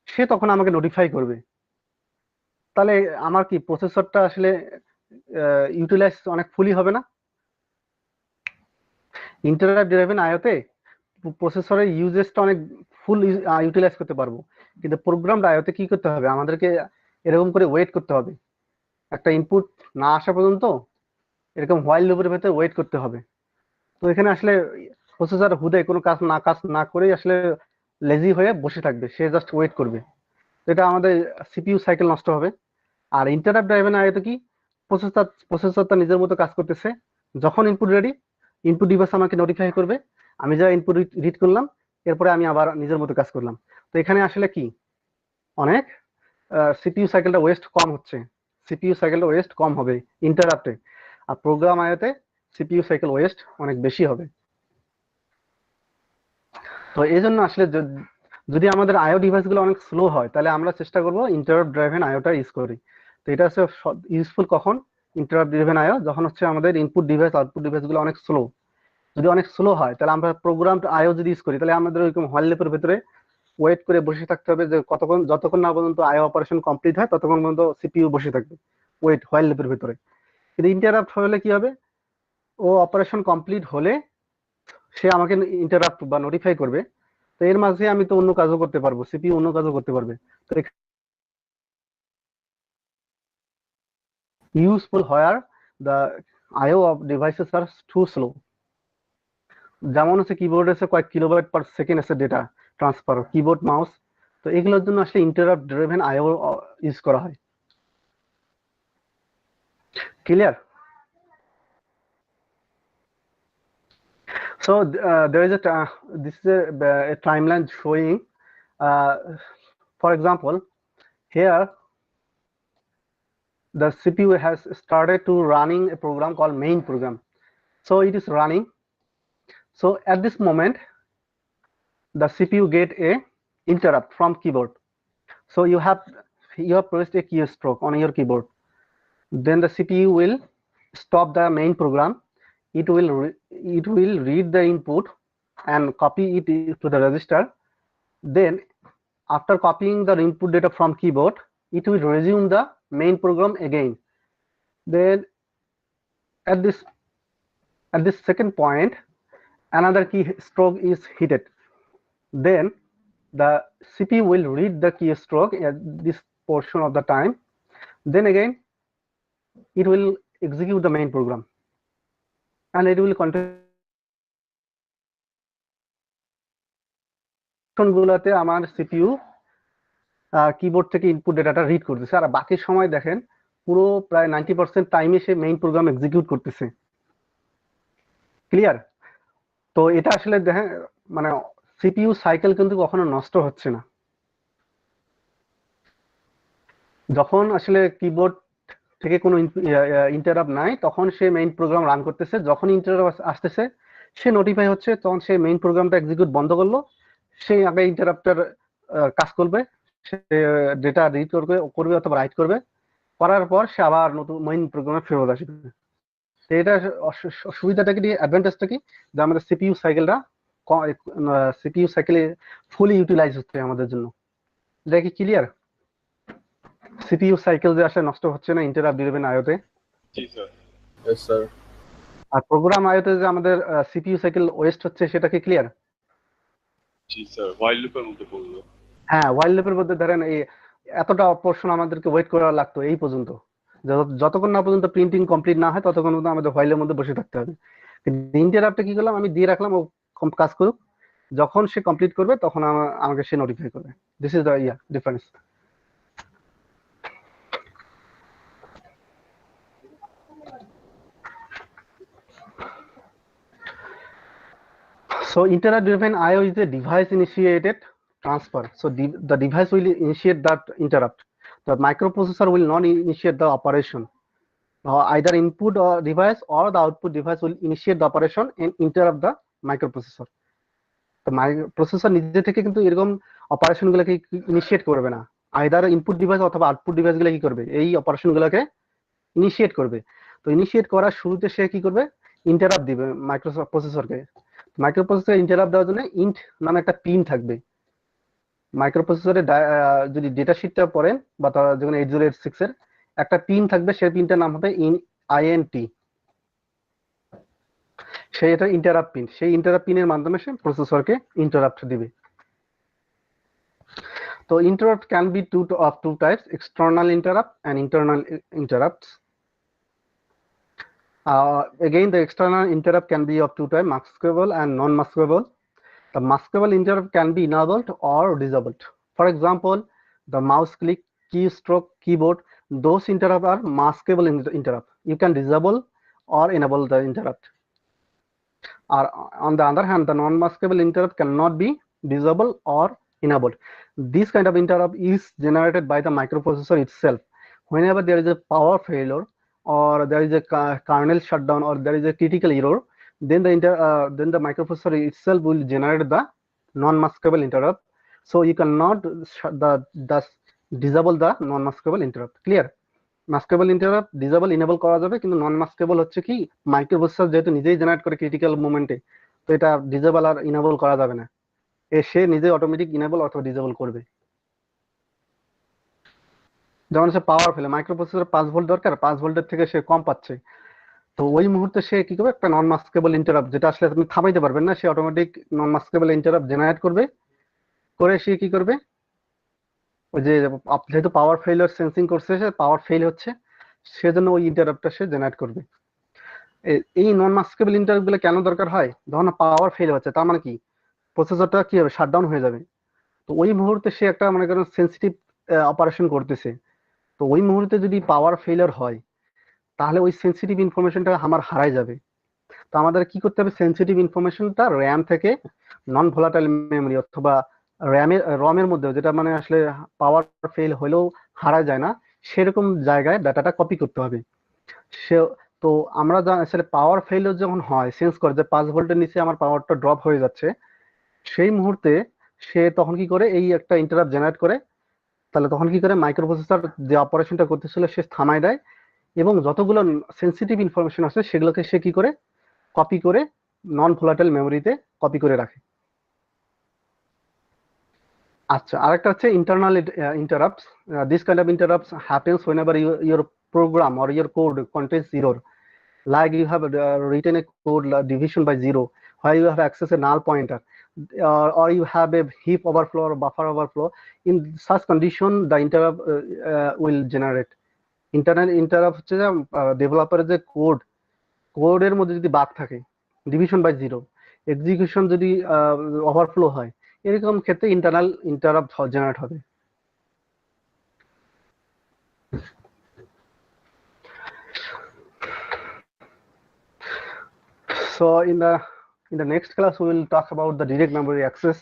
সে তখন আমাকে নোটিফাই করবে। তাহলে আমার কি প্রসেসরটা আসলে ইউটিলাইজ অনেক ফুলি হবে না। ইন্টারাপ্ট ড্রাইভেন আইওতে প্রসেসরের ইউজেসটা অনেক ফুল ইউটিলাইজ করতে পারবো, কিন্তু প্রোগ্রামড আইওতে কি করতে হবে, আমাদেরকে এরকম করে ওয়েট করতে হবে, একটা ইনপুট না আসা পর্যন্ত এরকম হোয়াইল লুপের ভেতরে ওয়েট করতে হবে। তো এখানে আসলে প্রসেসর হুদে কোনো কাজ না করেই আসলে লেজি হয়ে বসে থাকবে, সে জাস্ট ওয়েট করবে। এটা আমাদের সিপিইউ সাইকেল নষ্ট হবে। আর ইন্টারাপ্ট ড্রাইভেন আইওতে কি, প্রসেসরটা নিজের মতো কাজ করতেছে, যখন ইনপুট রেডি ইনপুট ডিভাইস আমাকে নোটিফাই করবে, আমি যা ইনপুট রিড করলাম এরপরে আমি আবার নিজের মতো কাজ করলাম। তো এখানে আসলে কি অনেক সিপিইউ সাইকেলটা ওয়েস্ট কম হচ্ছে, সিপিইউ সাইকেলটা ওয়েস্ট কম হবে ইন্টারাপ্টে। আর প্রোগ্রাম আইওতে সিপিইউ সাইকেল ওয়েস্ট অনেক বেশি হবে। তো এই জন্য আসলে যদি আমাদের আইও ডিভাইসগুলো অনেক স্লো হয় তাহলে আমরা চেষ্টা করব ইন্টারাপ্ট ড্রাইভেন আইওটা ইউজ করি। তো এটা হচ্ছে ইউজফুল কখন, ইন্টারাপ্ট ড্রাইভেন আইও যখন হচ্ছে আমাদের ইনপুট ডিভাইস আউটপুট ডিভাইসগুলো অনেক স্লো। যদি অনেক স্লো হয় তাহলে আমরা প্রোগ্রামড আইও যদি ইউজ করি তাহলে আমাদের ওইরকম হোয়াইল লুপের ভিতরে ওয়েট করে বসে থাকতে হবে, যে যতক্ষণ না পর্যন্ত আইও অপারেশন কমপ্লিট হয় ততক্ষণ পর্যন্ত সিপিইউ বসে থাকবে ওয়েট হোয়াইল লুপের ভিতরে। কিন্তু ইন্টারাপ্ট হলে কি হবে, ও অপারেশন কমপ্লিট হলে সে আমাকে ইন্টারাপ্ট বা নোটিফাই করবে। তো এর মাঝে আমি তো অন্য কাজও করতে পারবো, সিপিইউ অন্য কাজও করতে পারবে। তো useful where the IO of devices are too slow. যেমন হচ্ছে কিবোর্ড আছে কয়েক কিলোবাইট পার সেকেন্ড আছে ডেটা ট্রান্সফার, কিবোর্ড মাউস, তো এগুলোর জন্য আসলে ইন্টারাপ্ট ড্রিভেন আইও ইউজ করা হয়। Clear? So there is this is a timeline showing, for example, here the CPU has started to running a program called main program. So it is running. So at this moment, the CPU get a interrupt from keyboard. So you have pressed a keystroke on your keyboard. Then the CPU will stop the main program. It will read the input and copy it to the register. Then after copying the input data from keyboard, it will resume the main program again. Then at this second point, another keystroke is hit. Then the CPU will read the keystroke at this portion of the time. Then again it will execute the main program and it will continue গুলাতে আমার CPU keyboard থেকে input ডেটাটা read করতেছে, আর বাকি সময় দেখেন পুরো প্রায় 90% টাইমে সে মেইন প্রোগ্রাম এক্সিকিউট করতেছে। ক্লিয়ার? তো এটা আসলে দেখেন মানে সিপিইউ সাইকেল কিন্তু কখনো নষ্ট হচ্ছে না। যখন আসলে কিবোর্ড থেকে কোনো ইন্টারাপ্ট নাই তখন সে মেইন প্রোগ্রাম রান করতেছে, যখন ইন্টারাপ্ট আসতেছে সে নোটিফাই হচ্ছে, তখন সে মেইন প্রোগ্রামটা এক্সিকিউট বন্ধ করলো, সে আগে ইন্টারাপ্টার কাজ করবে, সে ডেটা রিড করবে অথবা রাইট করবে, করার পর সে আবার নতুন মেইন প্রোগ্রামে ফেরত আসবে। তো এটা সুবিধাটা কি, অ্যাডভান্টেজটা কি, যে আমাদের সিপিইউ সাইকেলে ফুলি ইউটিলাইজ হচ্ছে আমাদের জন্য। এটা কি ক্লিয়ার? সিপিইউ সাইকেল যে আসলে নষ্ট হচ্ছে না ইন্টারাপ্ট ড্রিভেন আইওতে। জি স্যার। Yes, sir. আর প্রোগ্রাম আইওতে যে আমাদের সিপিইউ সাইকেল ওয়েস্ট হচ্ছে সেটা কি ক্লিয়ার? জি স্যার, হোয়াইল লুপের মধ্যে পড়লো। হ্যাঁ, ওয়াইল লুপের মধ্যে ধরেন এই এতটা পোর্শন আমাদেরকে ওয়েট করা লাগতো এই পর্যন্ত, যতক্ষণ না পর্যন্ত প্রিন্টিং কমপ্লিট না হয় ততক্ষণ পর্যন্ত আমাদের হোয়াইলের মধ্যে বসে থাকতে হবে। ইন্টারাপ্টে কি করলাম, আমি দিয়ে রাখলাম ও কাজ করুক, যখন সে কমপ্লিট করবে তখন আমাকে সে নোটিফাই করবে। This is the difference. So interrupt-driven IO is a device-initiated transfer. So the device will initiate that interrupt. The microprocessor will not initiate the operation. Either input or device or the output device will initiate the operation and interrupt the microprocessor. The microprocessor নিজে থেকে কিন্তু এরকম operation গুলোকে initiate করবে না, either input device অথবা output device গুলো কি করবে, এই অপারেশন গুলোকে ইনিশিয়েট করবে। তো ইনিশিয়েট করার শুরুতে সে কি করবে, ইন্টারাপ্ট দিবে মাইক্রোপ্রসেসরকে। মাইক্রোপ্রসেসর ইন্টারাপ্ট দেওয়ার জন্য ইন্ট নামে একটা পিন থাকবে। মাইক্রোপ্রসেসরে যদি ডেটা শিটটা পড়েন বা যেমন 8086 এর একটা পিন থাকবে, সেই পিনটার নাম হবে INT। সেই এটা ইন্টারাপ্ট পিন, সেই ইন্টারাপ্ট পিনের মাধ্যমে সে প্রসেসরকে ইন্টারাপ্ট দিবে। তো interrupt can be of two types, external interrupt and internal interrupts. Again, the external interrupt can be of two types, maskable and non-maskable. The maskable interrupt can be enabled or disabled. For example, the mouse click, keystroke, keyboard, those interrupts are maskable interrupt. You can disable or enable the interrupt. Or on the other hand, the non-maskable interrupt cannot be disabled or enabled. This kind of interrupt is generated by the microprocessor itself. Whenever there is a power failure or there is a kernel shutdown or there is a critical error, then the microprocessor itself will generate the non-maskable interrupt. So you cannot thus disable the non-maskable interrupt. Clear? Maskable interrupt disable enable করা যাবে, কিন্তু নন মাস্কেবল হচ্ছে কি, microprocessor যেহেতু নিজেই generate করে critical মোমেন্টে, তো এটা ডিসেবল আর ইনেবল করা যাবে না, সে নিজে অটোমেটিক ইনেবল অথবা ডিসেবল করবে। যেমন সে পাওয়ার ফেলে, মাইক্রোপ্রসেসর 5 ভোল্ট দরকার, 5 ভোল্টের থেকে সে কম পাচ্ছে, তো ওই মুহূর্তে সে কি করবে, একটা নন মাস্কেবল ইন্টারাপ্ট, যেটা আসলে আপনি থামাইতে পারবেন না, সে অটোমেটিক নন মাস্কেবল ইন্টারাপ্ট জেনারেট করবে, করে সে কি করবে, ওই যে যেহেতু পাওয়ার ফেলিওর সেন্সিং করছে, সে পাওয়ার ফেল হচ্ছে, সেজন্য ওই ইন্টারাপ্টটা সে জেনারেট করবে। এই নন মাস্কেবল ইন্টারাপ্ট গুলো কেন দরকার হয়, যখন পাওয়ার ফেল হচ্ছে, তার মানে কি প্রসেসরটা কি হবে, শাটডাউন হয়ে যাবে। তো ওই মুহূর্তে সে একটা মনে করেন সেন্সিটিভ অপারেশন করতেছে, তো ওই মুহূর্তে যদি পাওয়ার ফেলিওর হয় তাহলে ওই সেন্সিটিভ ইনফরমেশনটা আমার হারাই যাবে। তো আমাদের কি করতে হবে, সেন্সিটিভ ইনফরমেশনটা র্যাম থেকে নন ভোলাটাইল মেমরি অথবা রমের মধ্যে, যেটা মানে আসলে পাওয়ার ফেল হলেও হারা যায় না, সেরকম জায়গায় ডাটাটা কপি করতে হবে। সে তো আমরা আসলে পাওয়ার ফেলিওর যখন হয়, সেন্স করে যে 5 ভোল্টের নিচে আমার পাওয়ারটা ড্রপ হয়ে যাচ্ছে, সেই মুহূর্তে সে তখন কি করে, এই একটা ইন্টারাপ্ট জেনারেট করে, তাহলে তখন কি করে মাইক্রোপ্রসেসর যে অপারেশনটা করতেছিল সে থামায় দেয়, এবং যতগুলো সেন্সিটিভ ইনফরমেশন আছে সেগুলোকে সে কি করে কপি করে নন ভোলাটাইল মেমোরিতে কপি করে রাখে। আচ্ছা, আরেকটা হচ্ছে internal interrupts. This kind of interrupts happens whenever your program or your code contains error, like you have written a code division by 0 where you have access a null pointer, or you have a heap overflow or buffer overflow. In such condition the interrupt will generate. Internal interrupt হচ্ছে যে ডেভেলপারের যে কোডের মধ্যে যদি bug থাকে, division by 0, execution যদি overflow হয়, এরকম ক্ষেত্রে ইন্টারনাল ইন্টারাপ্ট জেনারেট হবে। So in the next class we will talk about the direct memory access.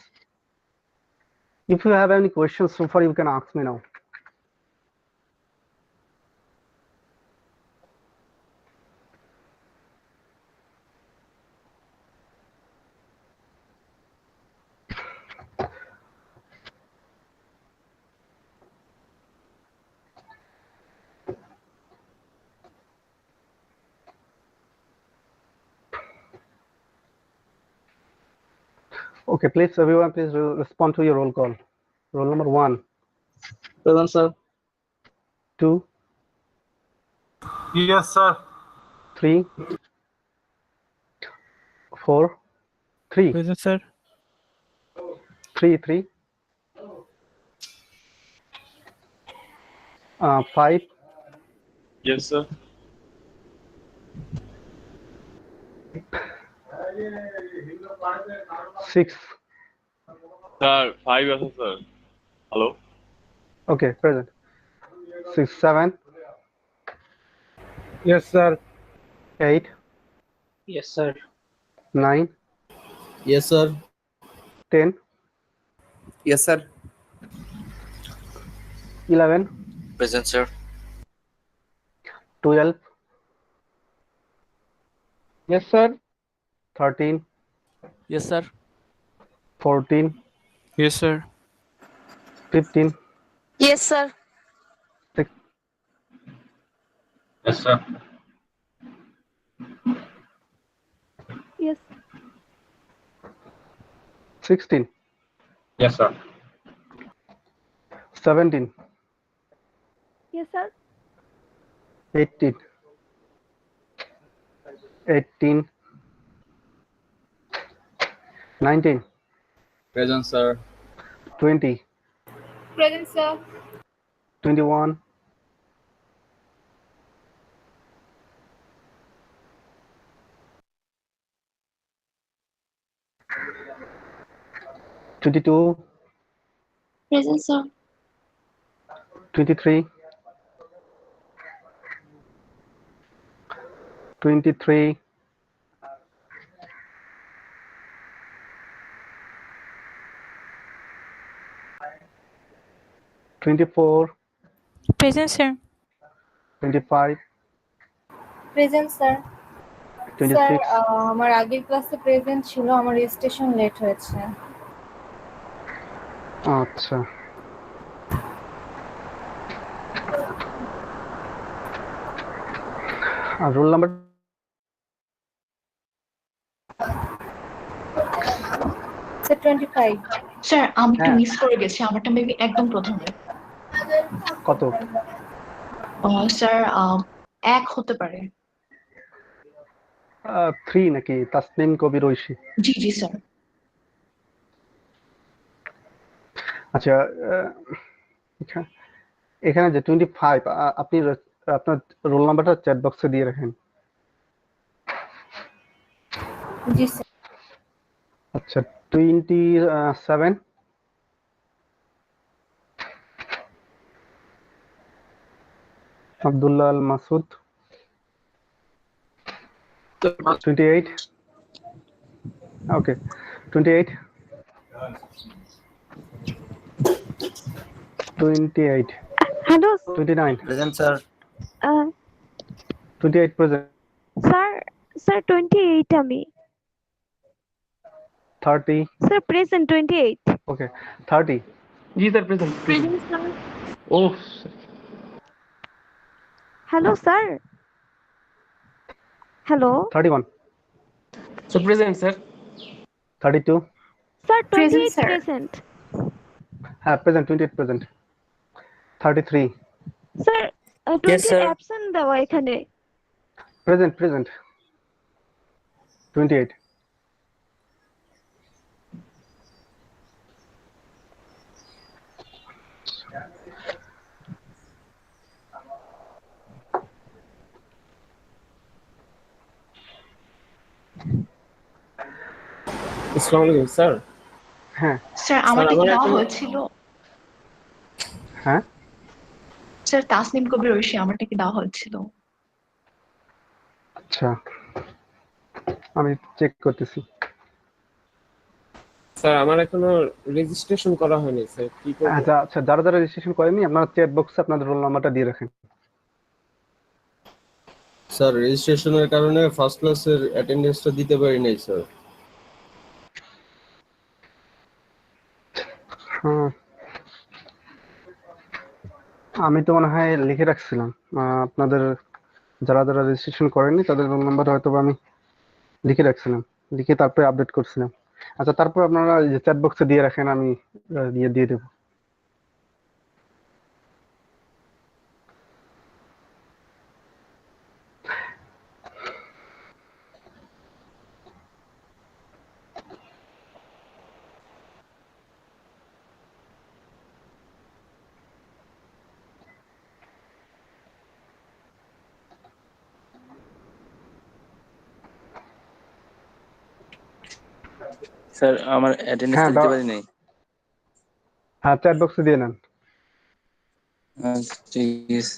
If you have any questions so far, you can ask me now. Okay, please everyone, please respond to your roll call. Roll number 1. Present, sir. 2, Yes, sir. 3, 4, 3, Present, sir. 3, 3, 5, Yes, sir. 6. Sir, 5 আছে sir. Hello? Okay, present. 6, 7, Yes, sir. 8, Yes, sir. 9, Yes, sir. 10, Yes, sir. 11, Present, sir. 12, Yes, sir. 13, Yes, sir. 14, Yes, sir. 15, Yes, sir. 6, Yes, sir. Yes. 16, Yes, sir. 17, Yes, sir. 18, 18, 19, Present, sir. 20, Present, sir. 21, 22, Present, sir. 23, 23, 24, Present, sir. 25, Present, sir. 26, আমার আগের ক্লাসে present ছিল, আমার registration late হয়েছে। আচ্ছা আর roll number sir 25। Sir আমি একটু হ্যাঁ। মিস করে গেছি, আমারটা মেবি একদম প্রথমে। কত? স্যার 1 হতে পারে। 3 নাকি তাসনিম কবির ঐশী? জি জি স্যার। আচ্ছা এখানে যে 25 আপনি আপনার রোল নাম্বারটা চ্যাট বক্সে দিয়ে রাখেন। জি স্যার। আচ্ছা 27, Abdullah Al Masud, 28, okay, 28, 28, hello 29, Present, sir. 28 present, sir, sir 28 আমি। 30, স্যার প্রেজেন্ট 28। okay, 30, जी सर प्रेजेंट প্রেজেন্ট স্যার। ओह hello sir. Hello 31, sir present sir 32, sir Present, 28 sir. Present. হ্যাঁ present, 28 present, 33, sir Yes, 20 sir. Absent দেওয়া এখানে। present, 28, Assalamu alaikum, sir. হ্যাঁ sir আমারটা কি আমার দেওয়া এখনো- হয়েছিল? হ্যাঁ স্যার তাসনিম কবির ঐশী আমারটা কি দেওয়া হয়েছিল? আচ্ছা আমি চেক করতেছি। স্যার আমার এখনো রেজিস্ট্রেশন করা হয়নি স্যার, কি করব? আচ্ছা আচ্ছা যারা যারা রেজিস্ট্রেশন করেনি আপনারা চ্যাট বক্সে আপনাদের রোল নাম্বারটা দিয়ে রাখেন। স্যার রেজিস্ট্রেশনের কারণে ফার্স্ট ক্লাসের অ্যাটেন্ডেন্সটা দিতে পারি নাই স্যার। হ্যাঁ আমি তো মনে হয় লিখে রাখছিলাম আপনাদের যারা যারা রেজিস্ট্রেশন করেনি তাদের রোল নাম্বার হয়তো বা আমি লিখে রাখছিলাম, লিখে তারপরে আপডেট করছিলাম। আচ্ছা তারপর আপনারা এই যে চ্যাট বক্সে দিয়ে রাখেন, আমি দিয়ে দেবো। স্যার আমার অ্যাটেন্ডেন্সটা দিতে পারি নাই। হ্যাঁ, চ্যাট বক্সে দিয়ে নেন। ঠিক আছে।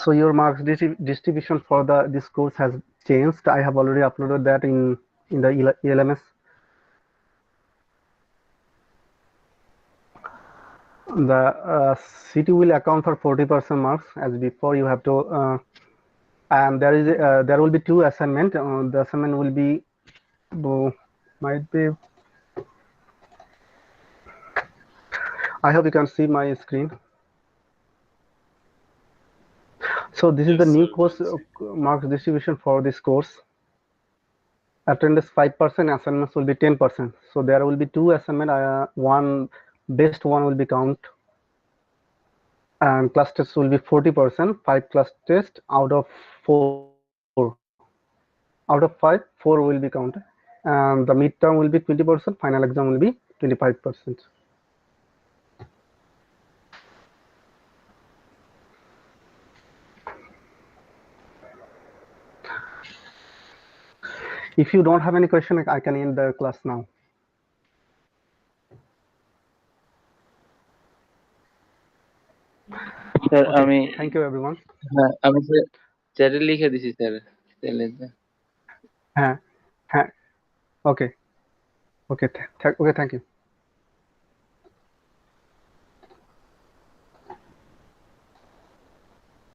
So your marks distribution for this course has changed. I have already uploaded that in the ELMS. The CT will account for 40% marks as before. You have to and there will be 2 assignment. The assignment will be might be. I hope you can see my screen. So this is the new course marks distribution for this course. Attendance 5%, assignments will be 10%. So there will be 2 assignment. One best one will be count, and class test will be 40%. 5 class test out of 4. Out of 5, 4 will be counted, and the midterm will be 20%. Final exam will be 25%. If you don't have any question, I can end the class now. Sir Okay, আমি thank you everyone. হ্যাঁ আমি চ্যাটে লিখে দিছি sir. হ্যাঁ, okay, okay, thank you.